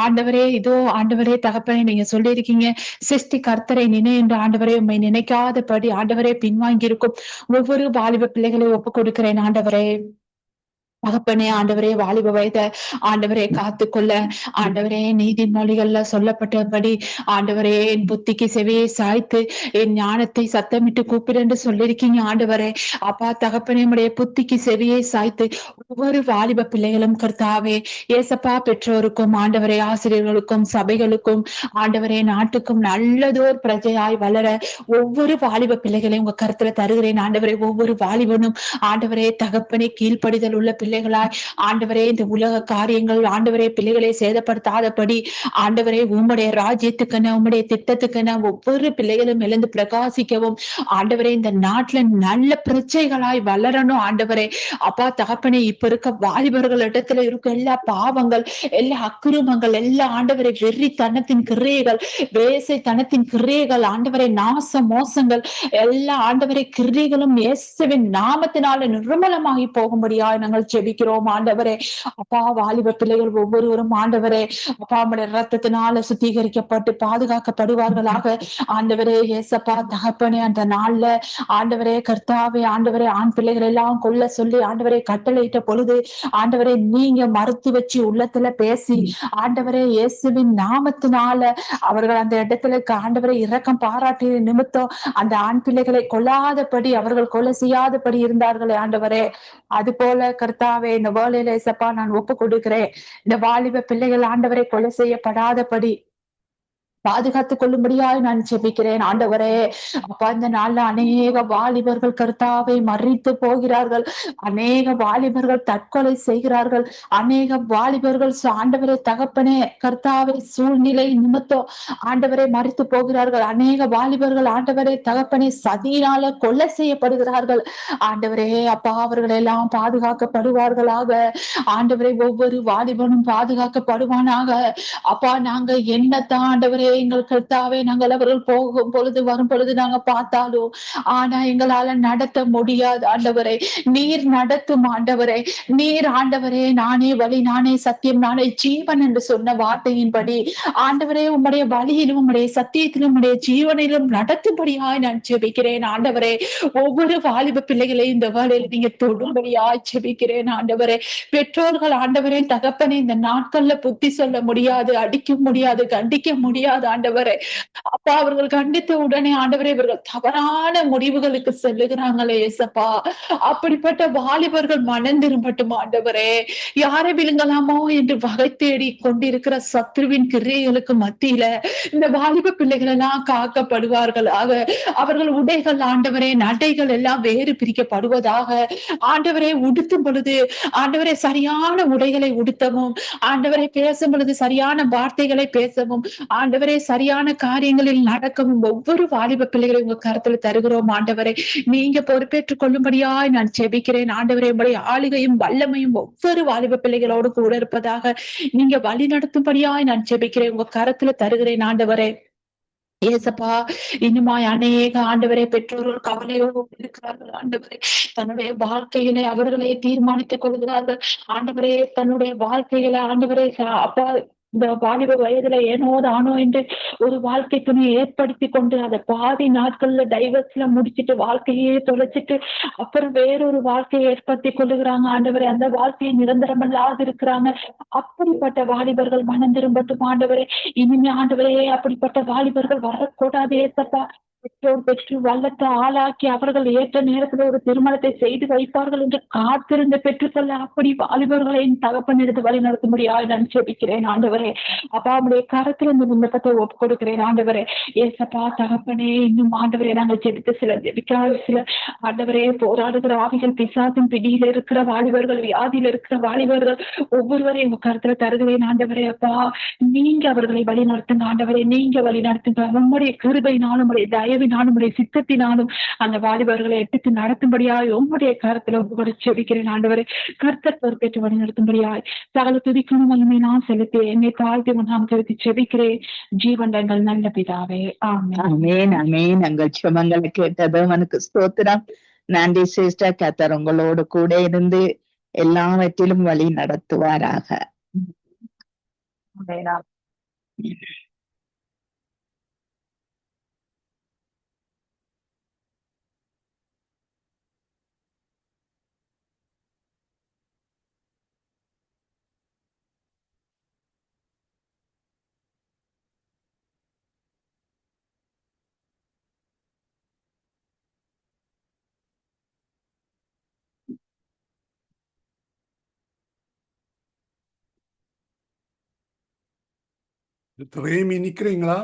ஆண்டவரே. இதோ ஆண்டவரே தகப்பனே, நீங்க சொல்லி இருக்கீங்க சிருஷ்டி கர்த்தரை நினை என்று. ஆண்டவரே, உண்மை நினைக்காதபடி ஆண்டவரே பின்வாங்கி இருக்கும் ஒவ்வொரு வாலிப பிள்ளைகளை ஒப்பு கொடுக்கிறேன் ஆண்டவரே. தகப்பனே ஆண்டவரே, வாலிப வயத ஆண்டவரே காத்துக்கொள்ள ஆண்டவரே நீதிமொழிகள்ல சொல்லப்பட்டபடி ஆண்டவரே என் புத்திக்கு செவியை சாய்த்து என் ஞானத்தை சத்தமிட்டு கூப்பிடு என்று சொல்லியிருக்கீங்க ஆண்டவரே. அப்பா தகப்பனே, உடைய புத்திக்கு செவியை சாய்த்து ஒவ்வொரு வாலிப பிள்ளைகளும் கர்த்தாவே ஏசப்பா, பெற்றோருக்கும் ஆண்டவரே ஆசிரியர்களுக்கும் சபைகளுக்கும் ஆண்டவரே நாட்டுக்கும் நல்லதோர் பிரஜையாய் வளர ஒவ்வொரு வாலிப பிள்ளைகளையும் உங்க கருத்துல தருகிறேன் ஆண்டவரே. ஒவ்வொரு வாலிபனும் ஆண்டவரே தகப்பனே கீழ்ப்படிதல் உள்ள பிள்ளைகளாய் ஆண்டவரே இந்த உலக காரியங்கள் ஆண்டவரே பிள்ளைகளை சேதப்படுத்தாதபடி ஆண்டவரே உம்முடைய ராஜ்யத்துக்கென உம்முடைய திட்டத்துக்கென ஒவ்வொரு பிள்ளைகளும் எழுந்து பிரகாசிக்கவும் ஆண்டவரே இந்த நாட்டுல நல்ல பிரச்சனைகளாய் வளரணும் ஆண்டவரே. அப்பா தகப்பனே, இப்ப இருக்க வாலிபர்கள் இடத்துல இருக்க எல்லா பாவங்கள், எல்லா அக்கிரமங்கள், எல்லா ஆண்டவரை வெறித்தனத்தின் கிரியைகள், வேசைத்தனத்தின் கிரியைகள் ஆண்டவரை நாச மோசங்கள் எல்லா ஆண்டவரை கிரியைகளும் இயேசுவின் நாமத்தினால நிர்மலமாகி போகும்படியாய் நாங்கள் ஜெபிக்கிறோம் ஆண்டவரே. அப்பா வாலிப பிள்ளைகள் ஒவ்வொருவரும் ஆண்டவரே அப்பா உம்முடைய ரத்தத்தினால சுத்திகரிக்கப்பட்டு பாதுகாக்கப்படுவார்களாக ஆண்டவரே. ஏசப்பா தகப்பனே, அந்த நாள்ல ஆண்டவரே கர்த்தாவே ஆண்டவரே ஆண் பிள்ளைகள் எல்லாம் கொல்ல சொல்லி ஆண்டவரே கட்டளையிட்ட பொழுது ஆண்டவரே நீங்க மறுத்து வச்சு உள்ளத்துல பேசி ஆண்டவரே இயேசுவின் நாமத்தினால அவர்கள் அந்த இடத்துல ஆண்டவரை இரக்கம் பாராட்டிய நிமித்தம் அந்த ஆண் பிள்ளைகளை கொல்லாதபடி அவர்கள் கொலை செய்யாதபடி இருந்தார்களே ஆண்டவரே. அது போல கர்த்தாவே இந்த வேளையில ஏசப்பா நான் ஒப்பு கொடுக்கிறேன். இந்த வாலிப பிள்ளைகள் ஆண்டவரை கொலை செய்யப்படாதபடி பாதுகாத்துக் கொள்ளும்படியாய் நான் ஜெபிக்கிறேன் ஆண்டவரே. அப்பா, இந்த நாள்ல அநேக வாலிபர்கள் கர்த்தாவை மறித்து போகிறார்கள். அநேக வாலிபர்கள் தற்கொலை செய்கிறார்கள். அநேக வாலிபர்கள் ஆண்டவரே தகப்பனே கர்த்தாவை சூழ்நிலை நிமித்தம் ஆண்டவரை மறித்து போகிறார்கள். அநேக வாலிபர்கள் ஆண்டவரே தகப்பனே சதியினால கொலை செய்யப்படுகிறார்கள். ஆண்டவரே அப்பா, அவர்கள் எல்லாம் பாதுகாக்கப்படுவார்களாக. ஆண்டவரை ஒவ்வொரு வாலிபனும் பாதுகாக்கப்படுவானாக. அப்பா, நாங்க என்னத்தான் ஆண்டவரே எங்கள் கர்த்தாவே நாங்கள் அவர்கள் போகும் பொழுது வரும் பொழுது நாங்க பார்த்தாலும் ஆனா எங்களால நடத்த முடியாது ஆண்டவரே. நீர் நடத்தும் ஆண்டவரே. நீர் ஆண்டவரே நானே வழி, நானே சத்தியம், நானே ஜீவன் என்று சொன்ன வார்த்தையின்படி ஆண்டவரே உம்முடைய வழியிலும் உம்முடைய சத்தியத்திலும் உம்முடைய ஜீவனிலும் நடத்தும்படியாய் நான் ஜெபிக்கிறேன் ஆண்டவரே. ஒவ்வொரு வாலிப பிள்ளைகளையும் இந்த வேளையில் நீங்க தொடும்படியாய் ஜெபிக்கிறேன் ஆண்டவரே. பெற்றோர்கள் ஆண்டவரே தகப்பனே இந்த நாட்கள்ல புத்தி சொல்ல முடியாது, அடிக்க முடியாது, கண்டிக்க முடியாது ஆண்டவரே. அப்பா, அவர்கள் கண்டித்த உடனே ஆண்டவரே இவர்கள் தவறான முடிவுகளுக்கு செல்லுகிறாங்களே ஏசப்பா. அப்படிப்பட்ட வாலிபர்கள் மனம் திரும்பட்டும் ஆண்டவரே. யாரை விழுங்கலாமோ என்று வகை தேடி கொண்டிருக்கிற சத்ருவின் கிரியைகளுக்கு மத்தியில இந்த வாலிப பிள்ளைகள் எல்லாம் காக்கப்படுவார்களாக. அவர்கள் உடைகள் ஆண்டவரே நடைகள் எல்லாம் வேறு பிரிக்கப்படுவதாக. ஆண்டவரே உடுத்தும் பொழுது ஆண்டவரே சரியான உடைகளை உடுத்தவும், ஆண்டவரை பேசும் பொழுது சரியான வார்த்தைகளை பேசவும், ஆண்டவரே சரியான காரியங்களில் நடக்கவும் ஒவ்வொரு வாலிப பிள்ளைகளை உங்க கருத்துல தருகிறோம் ஆண்டவரை. நீங்க பொறுப்பேற்றுக் கொள்ளும்படியாய் நான் ஜெபிக்கிறேன் ஆண்டவரே. உங்களுடைய ஆளுகையும் வல்லமையும் ஒவ்வொரு வாலிப பிள்ளைகளோடு கூட இருப்பதாக நீங்க வழி நடத்தும்படியாய் நான் ஜெபிக்கிறேன், உங்க கருத்துல தருகிறேன் ஆண்டவரே. ஏசப்பா, இன்னுமாய் அநேக ஆண்டவரே பெற்றோர்கள் கவலையோடு இருக்கிறார்கள் ஆண்டவரே. தன்னுடைய வாழ்க்கையிலே அவர்களே தீர்மானித்துக் கொள்கிறார்கள் ஆண்டவரே. தன்னுடைய வாழ்க்கையில ஆண்டவரே அப்பா இந்த வாலிப வயதுல ஏனோ தானோ என்று ஒரு வாழ்க்கை துணையை ஏற்படுத்தி கொண்டு அதை பாதி நாட்கள்ல டைவர்ஸ்ல முடிச்சிட்டு வாழ்க்கையே தொலைச்சிட்டு அப்புறம் வேறொரு வாழ்க்கையை ஏற்படுத்தி கொள்ளுகிறாங்க ஆண்டவரே. அந்த வாழ்க்கையை நிரந்தரமல்லாது இருக்கிறாங்க. அப்படிப்பட்ட வாலிபர்கள் மனம் திரும்பட்டும் ஆண்டவரே. இனிமே ஆண்டவரே அப்படிப்பட்ட வாலிபர்கள் வரக்கூடாது ஏசப்பா. பெற்றோர் பெற்று வல்லத்தை ஆளாக்கி அவர்கள் ஏற்ற நேரத்துல ஒரு திருமணத்தை செய்து வைப்பார்கள் என்று காத்திருந்து பெற்றுக்கொள்ள அப்படி வாலிபர்களை என் தகப்பன் எடுத்து வழி நடத்தும்படியாக நான் ஜெபிக்கிறேன் ஆண்டவரே. அப்பா, அவருடைய கரத்துல இந்த விண்ணப்பத்தை ஒப்பு கொடுக்கிறேன் ஆண்டவரே. ஏசப்பா தகப்பனே, இன்னும் ஆண்டவரே நாங்கள் ஜெபிக்காத சில ஆண்டவரே போராடுகிற ஆவிகள், பிசாசின் பிடியில இருக்கிற வாலிபர்கள், வியாதியில இருக்கிற வாலிபர்கள் ஒவ்வொருவரையும் உங்க கருத்துல தருகிறேன் ஆண்டவரே. அப்பா, நீங்க அவர்களை வழி நடத்துங்க ஆண்டவரே. நீங்க வழி நடத்துங்க. உங்களுடைய கிருபையினாலும் உடைய தயவினாலும் உடைய சித்தத்தினாலும் அந்த வாலிபர்களை எடுத்து நடத்தும்படியாய் உங்களுடைய கருத்துல ஒவ்வொரு ஜெபிக்கிறேன் ஆண்டவரே. கர்த்தர் பொறுப்பேற்று வழி நடத்தும்படியாய் சகல துதிக்கணும் வலிமை நான் செலுத்தி என்னை தாழ்த்தி நாம் செலுத்தி ஜெபிக்கிறேன் ஜீவன் எங்கள் நல்ல பிதாவே. ஆமென் ஆமென். எங்கள் ஜெபங்களை கேட்டது அவனுக்கு ஸ்தோத்திரம். நன்றி சிஸ்டர். கர்த்தர் உங்களோடு கூட இருந்து எல்லாவற்றிலும் வழி நடத்துவாராக. ரேமி நிக்கிறீங்களா?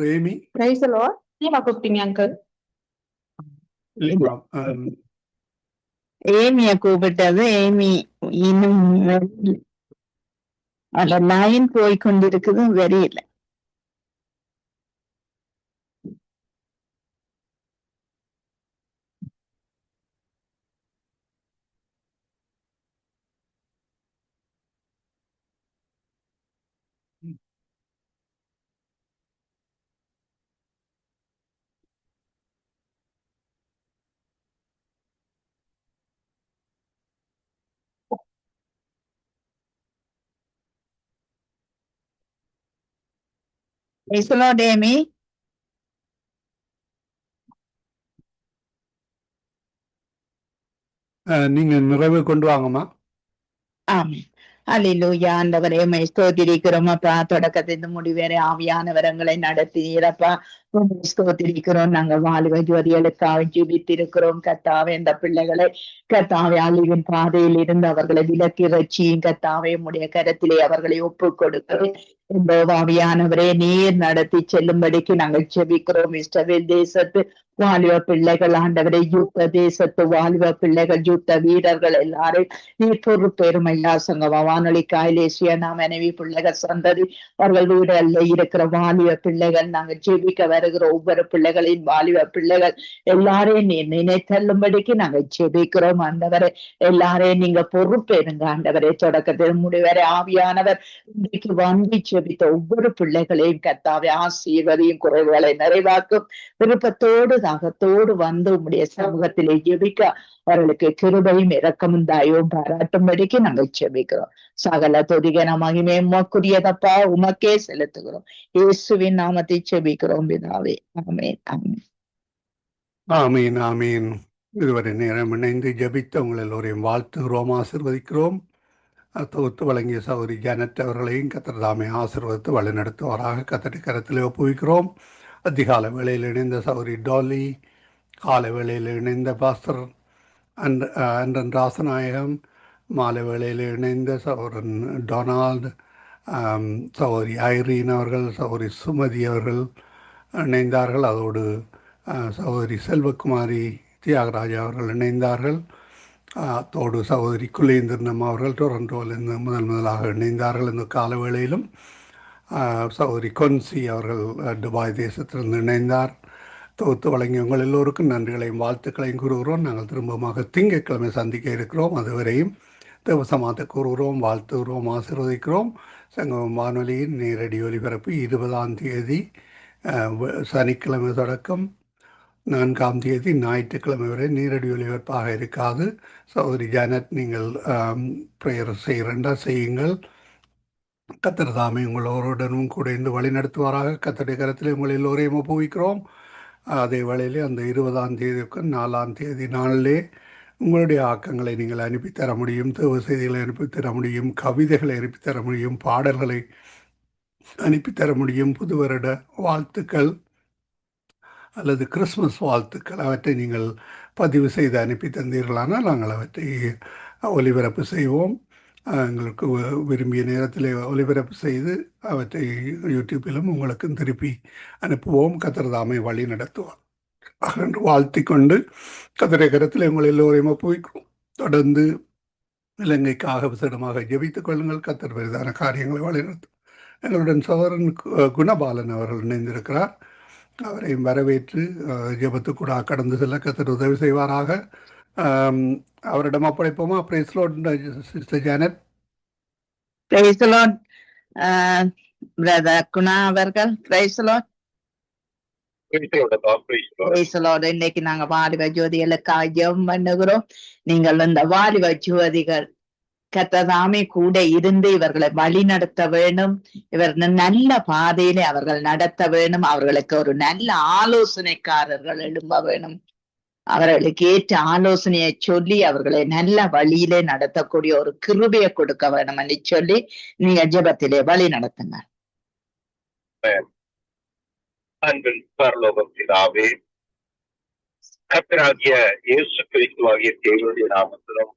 Remi praise the Lord. நீமா கூப்பிட்டீங்க அங்கிள்? ஏமிய கூப்பிட்டது. ஏமி இன்னும் அந்த லைன் போய் கொண்டிருக்குது, வெறியில. ஏமி நீங்க நிறைவு கொண்டு வாங்கம்மா. ஆமென். அல்லேலூயா. ஆண்டவரே உம்மை ஸ்தோத்திரிக்கிறோம் அப்பா. தொடக்கத்திலிருந்து முடிவரை ஆவியானவரங்களை நடத்தினீரப்பா. உம்மை ஸ்தோத்திரிக்கிறோம். நாங்கள் வாலிப ஜோதிகளுக்காக ஜெபித்திருக்கிறோம் கர்த்தாவே. இந்த பிள்ளைகளை கர்த்தாவே அழிவின் பாதையில் இருந்து அவர்களை விலக்கி ரட்சியும் கர்த்தாவே. உம்முடைய கரத்திலே அவர்களை ஒப்புக் கொடுக்கிறோம். இந்த ஆவியானவரே நீர் நடத்தி செல்லும்படிக்கு நாங்கள் ஜெபிக்கிறோம். இஸ்ரவேல் தேசத்து வாலிப பிள்ளைகள் ஆண்டவரே, யுத்த தேசத்து வாலிப பிள்ளைகள், யுத்த வீரர்கள் எல்லாரும் நீர் பொறுப்பேறுமையா. சங்கமா வானொலி காயிலேசியா நாம் மனைவி பிள்ளைகள் சந்ததி அவர்கள் வீடுகளில் இருக்கிற வாலிப பிள்ளைகள், நாங்கள் ஜெபிக்க வருகிற ஒவ்வொரு பிள்ளைகளின் வாலிப பிள்ளைகள் எல்லாரையும் நீர் நினைத்தள்ளும்படிக்கு நாங்கள் ஜெபிக்கிறோம் ஆண்டவரே. எல்லாரையும் நீங்க பொறுப்பேறுங்க ஆண்டவரே. தொடக்கத்தில் முடிவரை ஆவியானவர் இன்றைக்கு வந்து ஜெபித்த ஒவ்வொரு பிள்ளைகளையும் கர்த்தாவே ஆசீர்வதியும், குறைவுகளை நிறைவாக்கும். விருப்பத்தோடு தாகத்தோடு வந்து உம்முடைய சமூகத்திலே ஜெபிக்க அவர்களுக்கு கிருபையும் இரக்கமும் தயவும் பாராட்டும்படிக்கு நாங்கள் ஜெபிக்கிறோம். சகல துதிகன மகிமை உமக்குரியதப்பா, உமக்கே செலுத்துகிறோம். இயேசுவின் நாமத்தை ஜெபிக்கிறோம் பிதாவே. ஆமென் ஆமென் ஆமீன் ஆமீன். இதுவரை நேரம் இணைந்து ஜெபித்த உங்கள் எல்லோரையும் வாழ்த்துகிறோம், ஆசீர்வதிக்கிறோம். தொகுத்து வழங்கிய சகோதரி ஜானட் அவர்களையும் கர்த்தர் தாமே ஆசீர்வதித்து வழிநடத்துவாராக கர்த்தருடைய கரத்திலே ஒப்புவிக்கிறோம். அதிகாலை வேளையில் இணைந்த சகோதரி டாலி, காலை வேளையில் இணைந்த பாஸ்டர் அன்றன் ராசநாயகம், மாலை வேளையில் இணைந்த சகோதரன் டொனால்டு, சகோதரி ஐரீன் அவர்கள், சகோதரி சுமதி அவர்கள் இணைந்தார்கள். அதோடு சகோதரி செல்வகுமாரி தியாகராஜா அவர்கள் இணைந்தார்கள். அத்தோடு சகோதரி குலேந்திரனம் அவர்கள் டொரண்டோவிலிருந்து முதலாக இணைந்தார்கள். இந்த கால வேளையிலும் சகோதரி கொன்சி அவர்கள் துபாய் தேசத்திலிருந்து இணைந்தார். தொகுத்து வழங்கிய உங்கள் எல்லோருக்கும் நன்றிகளையும் வாழ்த்துக்களையும் கூறுகிறோம். நாங்கள் திரும்பமாக திங்கட்கிழமை சந்திக்க இருக்கிறோம். அதுவரையும் தேவசமாத்தை கூறுகிறோம், வாழ்த்துகிறோம், ஆசீர்வதிக்கிறோம். சங்கமம் வானொலியின் நேரடி ஒலிபரப்பு 20ஆம் தேதி சனிக்கிழமை தொடக்கம் 4ஆம் தேதி ஞாயிற்றுக்கிழமை வரை நேரடி ஒலிபரப்பாக இருக்காது. சகோதரி ஜானட், நீங்கள் ப்ரேயர் செய்கிறண்டா செய்யுங்கள். கர்த்தர் தாமே உங்களோருடனும் கூட இருந்து வழி நடத்துவாராக. கர்த்தருடைய கரத்தில் உங்கள் எல்லோரையும் ஒப்புவிக்கிறோம். அதே வேளையிலே அந்த 20ஆம் தேதிக்கு 4ஆம் தேதி நாளிலே உங்களுடைய ஆக்கங்களை நீங்கள் அனுப்பித்தர முடியும், தேவ செய்திகளை அனுப்பித்தர முடியும், கவிதைகளை அனுப்பித்தர முடியும், பாடல்களை அனுப்பித்தர முடியும், புது வருட வாழ்த்துக்கள் அல்லது கிறிஸ்மஸ் வாழ்த்துக்கள் அவற்றை நீங்கள் பதிவு செய்து அனுப்பி தந்தீர்களானால் நாங்கள் அவற்றை ஒலிபரப்பு செய்வோம். எங்களுக்கு விரும்பிய நேரத்தில் ஒலிபரப்பு செய்து அவற்றை யூடியூப்பிலும் உங்களுக்கும் திருப்பி அனுப்புவோம். கர்த்தர் தாமே வழி நடத்துவார் என்று வாழ்த்தி கொண்டு கர்த்தருடைய கரத்தில் உங்கள் எல்லோரையும் ஒப்புவிக்கிறோம். தொடர்ந்து இலங்கைக்காக விசேடமாக ஜெபித்துக் கொள்ளுங்கள். கர்த்தர் பெரிதான காரியங்களை வழிநடத்தும். எங்களுடன் சகோதரன் குணபாலன் அவர்கள் இணைந்திருக்கிறார். அவரையும் வரவேற்று ஜெபத்துக்கூட கடந்து செல்ல கர்த்தர் உதவி செய்வாராக. அவரிடம் ஒப்படைப்போமா? Praise Lord sister Janet. Praise Lord brother Guna அவர்கள். Praise Lord. Praise Lord. இன்னைக்கு நாங்க வாலிப ஜோதிகளுக்காக ஜெபம் பண்ணுகிறோம். நீங்கள் இந்த வாலிப ஜோதிகள் கர்த்ததாமே கூட இருந்து இவர்களை வழி நடத்த வேணும். இவர்கள் நல்ல பாதையிலே அவர்கள் நடத்த வேணும். அவர்களுக்கு ஒரு நல்ல ஆலோசனைக்காரர்கள் எழும்ப வேணும். அவர்களுக்கு ஏற்ற ஆலோசனையை சொல்லி அவர்களை நல்ல வழியிலே நடத்தக்கூடிய ஒரு கிருபையை கொடுக்க வேணும் என்று சொல்லி நீங்க ஜெபத்திலே வழி நடத்துங்க. அன்பின் பரலோகம் பிதாவே, கர்த்தராகிய இயேசு கிறிஸ்து ஆகிய தேவனுடைய நாமத்திலும்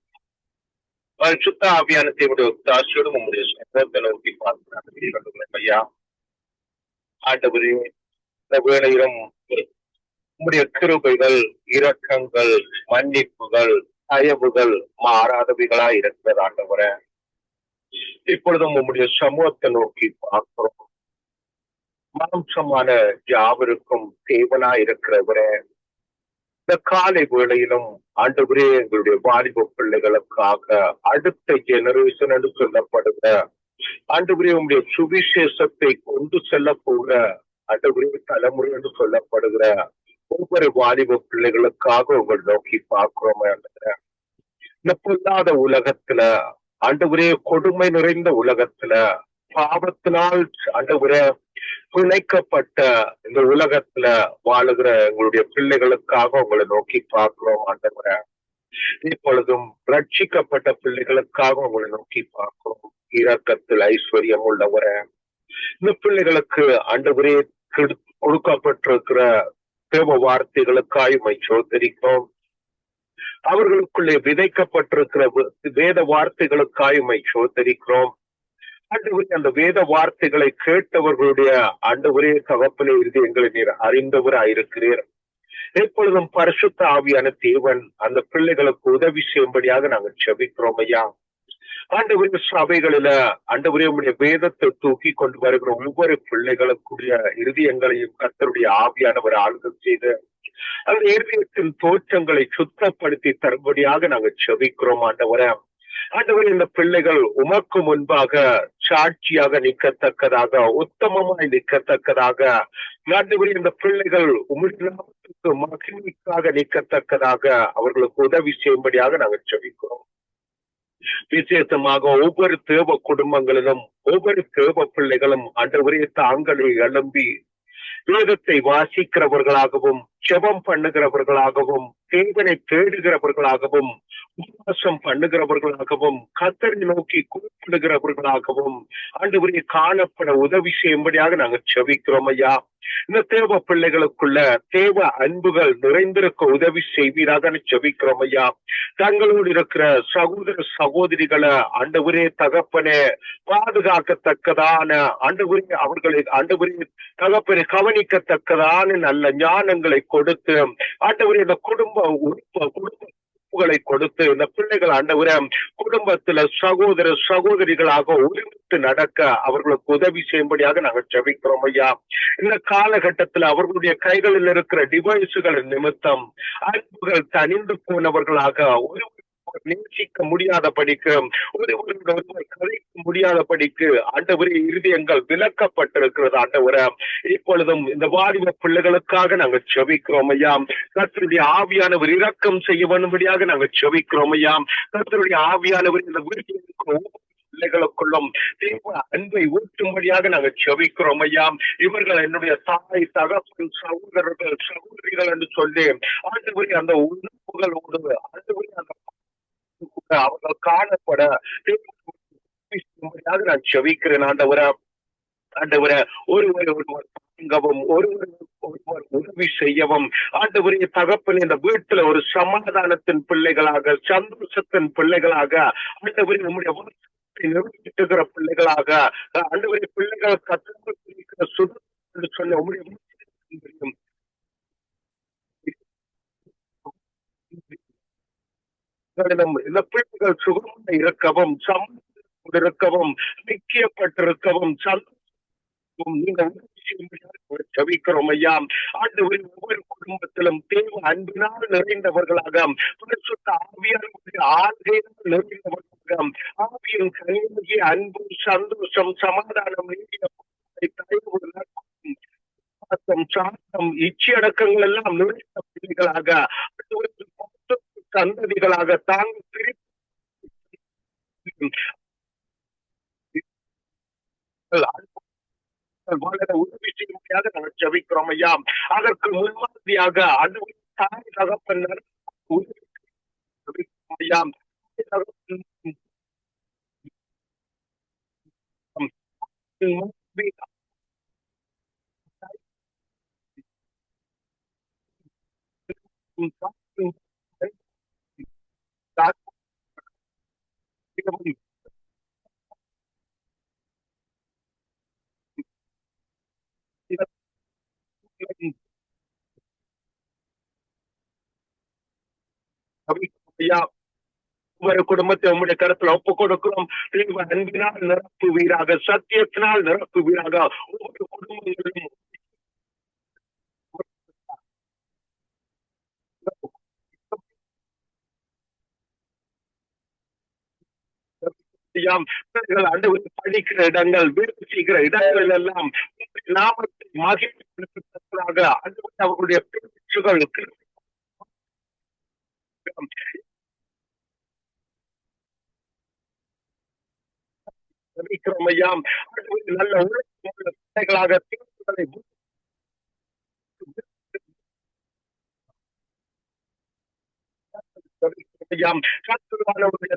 பரிசுத்த ஆவியான தேவனுடைய ஒத்தாசையோடும் உங்களுடைய சமூகத்தை நோக்கி பார்க்கிறார்கள் ஐயா. ஆண்டவரே, இந்த வேளையிலும் உங்களுடைய கிருபைகள், இரக்கங்கள், மன்னிப்புகள், தயவுகள் மாறாதவைகளாய் இருக்கிறது ஆண்டவரே. இப்பொழுதும் உங்களுடைய சமூகத்தை நோக்கி பார்க்கிறோம். மாம்சமான யாவருக்கும் தேவனாய் இருக்கிறவரே, இந்த காலை வேளையிலும் ஆண்டவரே எங்களுடைய வாலிப பிள்ளைகளுக்காக அடுத்த ஜெனரேஷன் என்று சொல்லப்படுகிற ஆண்டவரே உங்களுடைய சுவிசேஷத்தை கொண்டு செல்ல போகிற ஆண்டவரே தலைமுறை என்று சொல்லப்படுகிற ஒவ்வொரு வாலிப பிள்ளைகளுக்காக உங்கள் நோக்கி பார்க்கிறோம். இந்த பொல்லாத உலகத்துல ஆண்டவரே, கொடுமை நிறைந்த உலகத்துல, பாவத்தினால் ஆண்டவரே பிணைக்கப்பட்ட இந்த உலகத்துல வாழுகிற எங்களுடைய பிள்ளைகளுக்காக உங்களை நோக்கி பார்க்கிறோம் ஆண்டவரே. இப்பொழுதும் ரட்சிக்கப்பட்ட பிள்ளைகளுக்காக உங்களை நோக்கி பார்க்கிறோம். இரக்கத்தில் ஐஸ்வர்யம் உள்ளவர இந்த பிள்ளைகளுக்கு ஆண்டவரே கொடுக்கப்பட்டிருக்கிற தேவ வார்த்தைகளுக்காய் உம்மை சோதரிக்கிறோம். அவர்களுக்குள்ளே விதைக்கப்பட்டிருக்கிற வேத வார்த்தைகளுக்காய் உம்மை சோதரிக்கிறோம். ஆண்டவரே, அந்த வேத வார்த்தைகளை கேட்டவர்களுடைய ஆண்டவரே தகப்பனே இருதயங்களை நீர் அறிந்தவராயிருக்கிறீர். எப்பொழுதும் பரிசுத்த ஆவியான தேவன் அந்த பிள்ளைகளுக்கு உதவி செய்யும்படியாக நாங்கள் ஜெபிக்கிறோம் ஐயா. ஆண்டவரே, சபைகளில ஆண்டவரே உம்முடைய வேதத்தை தூக்கி கொண்டு வருகிற ஒவ்வொரு பிள்ளைகளுக்குரிய இருதயங்களையும் கர்த்தருடைய ஆவியானவர் ஆளுகை செய்து அந்த இருதயத்தின் தோற்றங்களை சுத்தப்படுத்தி தரும்படியாக நாங்கள் ஜெபிக்கிறோம் ஆண்டவரே. ஆண்டவரே, இந்த பிள்ளைகள் உமக்கு முன்பாக சாட்சியாக நிற்கத்தக்கதாக, உத்தமமாய் நிற்கத்தக்கதாக, ஆண்டவரே இந்த பிள்ளைகள் உம்முடைய மகிமைக்காக நிற்கத்தக்கதாக அவர்களுக்கு உதவி செய்யும்படியாக நாங்கள் ஜெபிக்கிறோம். விசேஷமாக ஒவ்வொரு தேவ குடும்பங்களிலும் ஒவ்வொரு தேவ பிள்ளைகளும் ஆண்டவரே தாங்களை எழும்பி வேதத்தை வாசிக்கிறவர்களாகவும் ஜெபம் பண்ணுகிறவர்களாகவும் தேவனை தேடுகிறவர்களாகவும் உபவாசம் பண்ணுகிறவர்களாகவும் கர்த்தரை நோக்கி கூப்பிடுகிறவர்களாகவும் ஆண்டவரே காணப்பட உதவி செய்யும்படியாக நாங்கள் ஜெபிக்கிறோம் ஐயா. இந்த தேவ பிள்ளைகளுக்குள்ள தேவ அன்புகள் நிறைந்திருக்க உதவி செய்வீராக ஜெபிக்கிறோம் ஐயா. தங்களோடு இருக்கிற சகோதர சகோதரிகளை ஆண்டவரே தகப்பனே பாதுகாக்கத்தக்கதான ஆண்டவரே அவர்களை ஆண்டவரே தகப்பனை கவனிக்கத்தக்கதான நல்ல ஞானங்களை கொடுத்து ஆண்டவரே இந்த குடும்பங்களை கொடுத்து இந்த பிள்ளைகள் ஆண்டவரே குடும்பத்துல சகோதர சகோதரிகளாக ஒருமித்து நடக்க அவர்களுக்கு உதவி செய்யும்படியாக நாங்கள் ஜெபிக்கிறோம் ஐயா. இந்த காலகட்டத்தில் அவர்களுடைய கைகளில் இருக்கிற டிவைஸுகள் நிமித்தம் அன்புகள் தனிந்து போனவர்களாக ஒரு நேசிக்க முடியாத படிக்கு ஒருவர் கதைக்க முடியாத படிக்கு ஆண்டவரே இருதயங்கள் விலக்கப்பட்டிருக்கிறது ஆண்டவரே. இப்பொழுதும் இந்த வாலிப பிள்ளைகளுக்காக நாங்கள் ஜெபிக்கிறோம் ஐயா. கர்த்தருடைய ஆவியானவர் இரக்கம் செய்ய வேண்டும்படியாக நாங்கள் ஜெபிக்கிறோம் ஐயா. கர்த்தருடைய ஆவியானவர் இந்த வீட்டில் இருக்கிற பிள்ளைகளுக்குள்ளும் தேவ அன்பை ஊற்றும்படியாக நாங்கள் ஜெபிக்கிறோம் ஐயா. இவர்கள் என்னுடைய தாய் தகப்பன் சகோதரர்கள் சகோதரிகள் என்று சொல்லி ஆண்டவரே அந்த உணர்வுகளோடு ஆண்டவரே அந்த அவர்கள் காணப்பட நான் ஜெபிக்கிறேன் ஆண்டவரே. ஆண்டவரே, ஒருவர் தாங்கவும் ஒருவர் உதவி செய்யவும் ஆண்டவரே தகப்பன் இந்த வீட்டுல ஒரு சமாதானத்தின் பிள்ளைகளாக சந்தோஷத்தின் பிள்ளைகளாக ஆண்டவரே நம்முடைய நிறுத்திட்டுகிற பிள்ளைகளாக ஆண்டவரே பிள்ளைகள் கற்றுக்கிற சுடு சொன்ன உங்களுடைய இந்த பிள்ளைகள் சுகமாக இருக்கவும் இருக்கவும் ஐக்கியப்பட்டிருக்கவும் நீங்க ஜெபிக்கிறோம் ஐயா. ஆண்டவரே, ஒவ்வொரு குடும்பத்திலும் தேவ அன்பினால் நிறைந்தவர்களாக பரிசுத்த ஆவியானவருடைய ஆள்கையால் நிறைந்தவர்களாக ஆவியின் கனியாகிய அன்பு சந்தோஷம் சமாதானம் சாந்தம் இச்சையடக்கங்கள் எல்லாம் நிறைந்த பிள்ளைகளாக சந்ததிகளாக தாங்கள் உதவி செய்ய முடியாத நாங்கள் ஜெபிக்கிறோம் ஐயா. அதற்கு முன்மாதிரியாக அது தாய் தகப்பன் ஐயா ஒவ்வொரு குடும்பத்தை உங்களுடைய கருத்துல ஒப்பு கொடுக்கிறோம். அன்பினால் நிரப்புவீராக, சத்தியத்தினால் நிரப்புவீராக. ஒவ்வொரு குடும்பங்களிலும் படிக்கிற இடங்கள் வேலை செய்கிற இடங்கள் எல்லாம் நாமத்தை மகிழ்ச்சியாக அவர்களுடைய பேச்சுகள் நல்ல உழைப்புகளாக ஐயாம் கர்த்தருடைய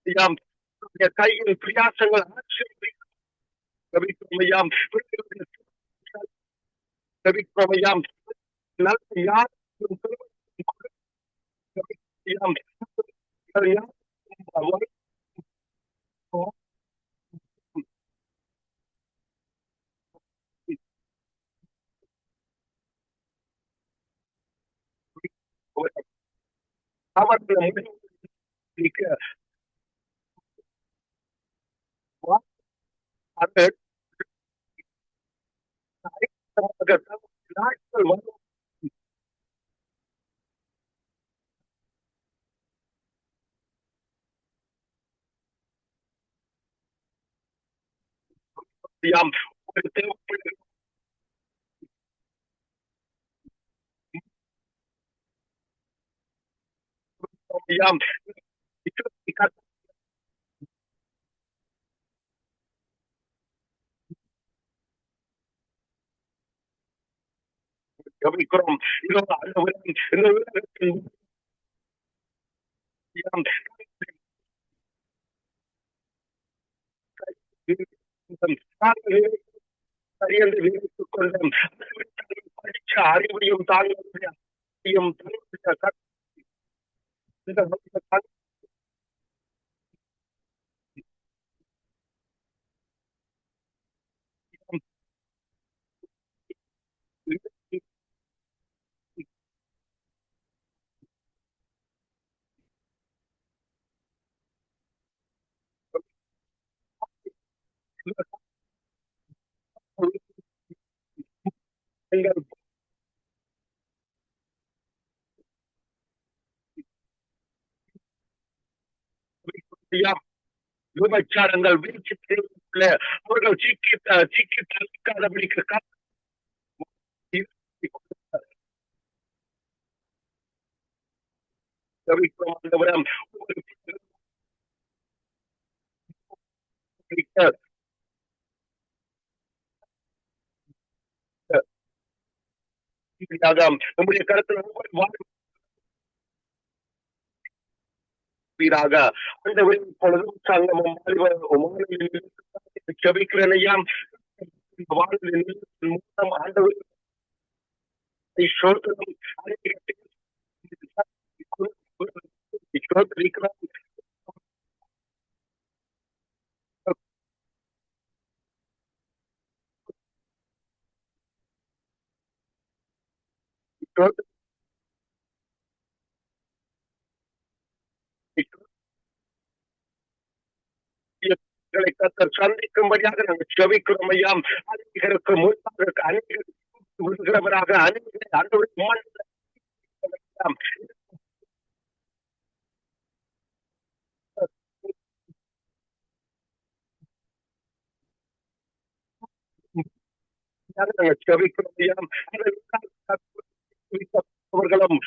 ஐயாம் கையின் பிரியாசங்கள் ஐயாம் ஐயாம் நல்ல யார் அவர்களை நாட்கள் வந்து ஒரு தேவைப்படுகிற கவனிக்கிறோம் இந்த உலகத்தில் சரியென்று நினைத்துக் கொண்டோம் படிச்ச அறிவையும் தாங்களுடைய விபச்சாரங்கள் வீழ்ச்சி அவர்கள் சிக்கி தவிக்காதபடிக்கு நம்முடைய கருத்தில் ஒவ்வொரு வீராக அந்த பொழுதும் சங்கமும் செபிக்கிறனையாம் மூலம் ஆண்டவர் சந்திக்கும்படியாக நாங்கள் செபிக்கிறோம் ஐயாம். அநேகருக்கு முன்பாக அநேகர் விடுகிறவராக அநேகரை ஆண்டவருடைய நாங்கள் செபிக்கிறோம் ஐயாம். அவர்களும்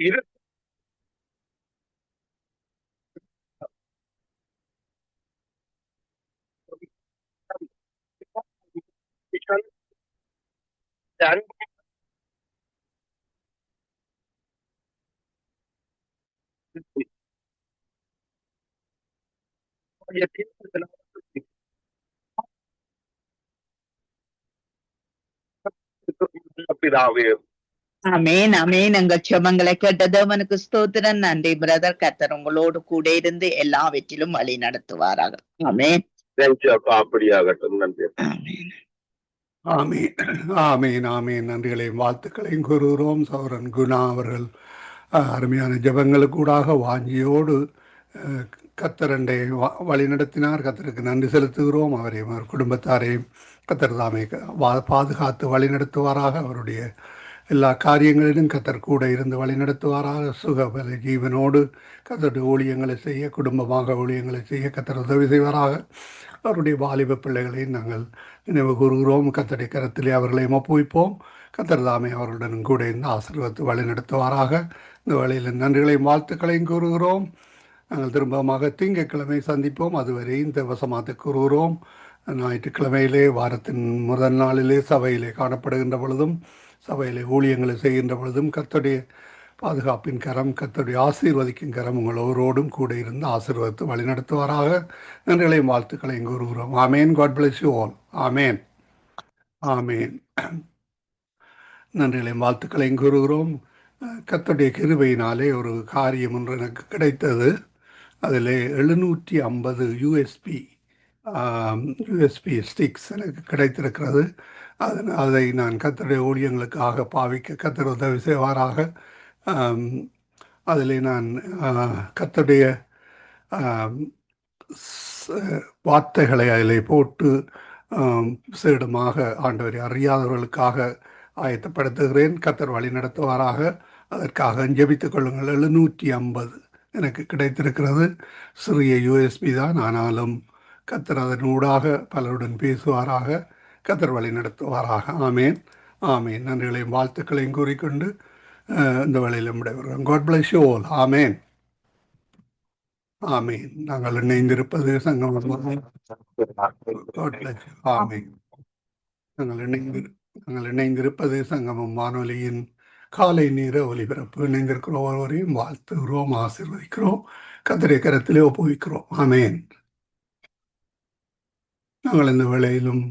இரு பிதாவே அமேன் அமேன். எங்க ஜெபங்களை கேட்டது அவனுக்கு ஸ்தோத்திரம். நன்றி பிரதர். கர்த்தர் உங்களோடு கூட இருந்து எல்லாவற்றிலும் வழி நடத்துவாராக. அமேன். தேங்க்யூ அப்பா, அப்படியாகட்டும். நன்றி. ஆமென். ஆமீன் ஆமீன் ஆமீன். நன்றிகளையும் வாழ்த்துக்களையும் கூறுகிறோம். சௌரன் குணா அவர்கள் அருமையான ஜெபங்களுக்கூடாக வாஞ்சியோடு கத்தரண்டை வழி நடத்தினார். கத்தருக்கு நன்றி செலுத்துகிறோம். அவரையும் அவர் குடும்பத்தாரையும் கத்தர் தாமே பாதுகாத்து வழி நடத்துவாராக. அவருடைய எல்லா காரியங்களிலும் கத்தர் கூட இருந்து வழி நடத்துவாராக. சுகபல ஜீவனோடு கத்தருடைய ஊழியங்களை செய்ய, குடும்பமாக ஊழியங்களை செய்ய கத்தர் உதவி செய்வாராக. அவருடைய வாலிப பிள்ளைகளையும் நாங்கள் நினைவு கூறுகிறோம். கத்தருடைய கரத்திலே அவர்களையும் ஒப்புவிப்போம். கத்தர் தாமே அவர்களுடன் கூட இருந்து ஆசீர்வதித்து வழி நடத்துவாராக. இந்த வழியில் நன்றிகளையும் வாழ்த்துக்களையும் கூறுகிறோம். நாங்கள் திரும்பமாக திங்கட்கிழமை சந்திப்போம். அதுவரை இந்த வசமாத்தை கூறுகிறோம். ஞாயிற்றுக்கிழமையிலே வாரத்தின் முதல் நாளிலே சபையிலே காணப்படுகின்ற பொழுதும், சபையிலே ஊழியங்களை செய்கின்ற பொழுதும் கர்த்தருடைய பாதுகாப்பின் கரம், கர்த்தருடைய ஆசீர்வதிக்கும் கரம் உங்கள் ஒவ்வொருவரோடும் கூட இருந்து ஆசீர்வதித்து வழிநடத்துவாராக. நன்றிகளையும் வாழ்த்துக்களையும் கூறுகிறோம். ஆமேன். God bless you all. ஆமேன் ஆமேன். நன்றிகளையும் வாழ்த்துக்களையும் கூறுகிறோம். கர்த்தருடைய கிருபையினாலே ஒரு காரியம் ஒன்று எனக்கு கிடைத்தது. அதில் 750 யூஎஸ்பி ஸ்டிக்ஸ் எனக்கு கிடைத்திருக்கிறது. அதை நான் கர்த்தருடைய ஊழியங்களுக்காக பாவிக்க கர்த்தர் உதவி செய்வாராக. அதில் நான் கர்த்தருடைய வார்த்தைகளை அதில் போட்டு சேடமாக ஆண்டவரை அறியாதவர்களுக்காக ஆயத்தப்படுத்துகிறேன். கர்த்தர் வழி நடத்துவாராக. அதற்காக ஜெபித்துக் கொள்ளுங்கள். 750 எனக்கு கிடைத்திருக்கிறது. சிறிய யூஎஸ்பி தான், ஆனாலும் கர்த்தர் அதன் ஊடாக பலருடன் பேசுவாராக. கர்த்தர் வழி நடத்துவாராக. ஆமேன் ஆமேன். நன்றிகளையும் வாழ்த்துக்களையும் கூறிக்கொண்டு இந்த வேளையில் விடைபெறுகிறோம். God bless you all. ஆமேன் ஆமேன். நாங்கள் இணைந்திருப்பது சங்கமம். ஆமேன். நாங்கள் இணைந்திருப்பது சங்கமம் வானொலியின் காலை நேர ஒலிபரப்பு. இணைந்திருக்கிற ஒவ்வொருவரையும் வாழ்த்துகிறோம், ஆசீர்வதிக்கிறோம், கர்த்தருடைய கரத்திலே ஒப்புவிக்கிறோம். ஆமேன். நாங்கள் இந்த வேளையிலும்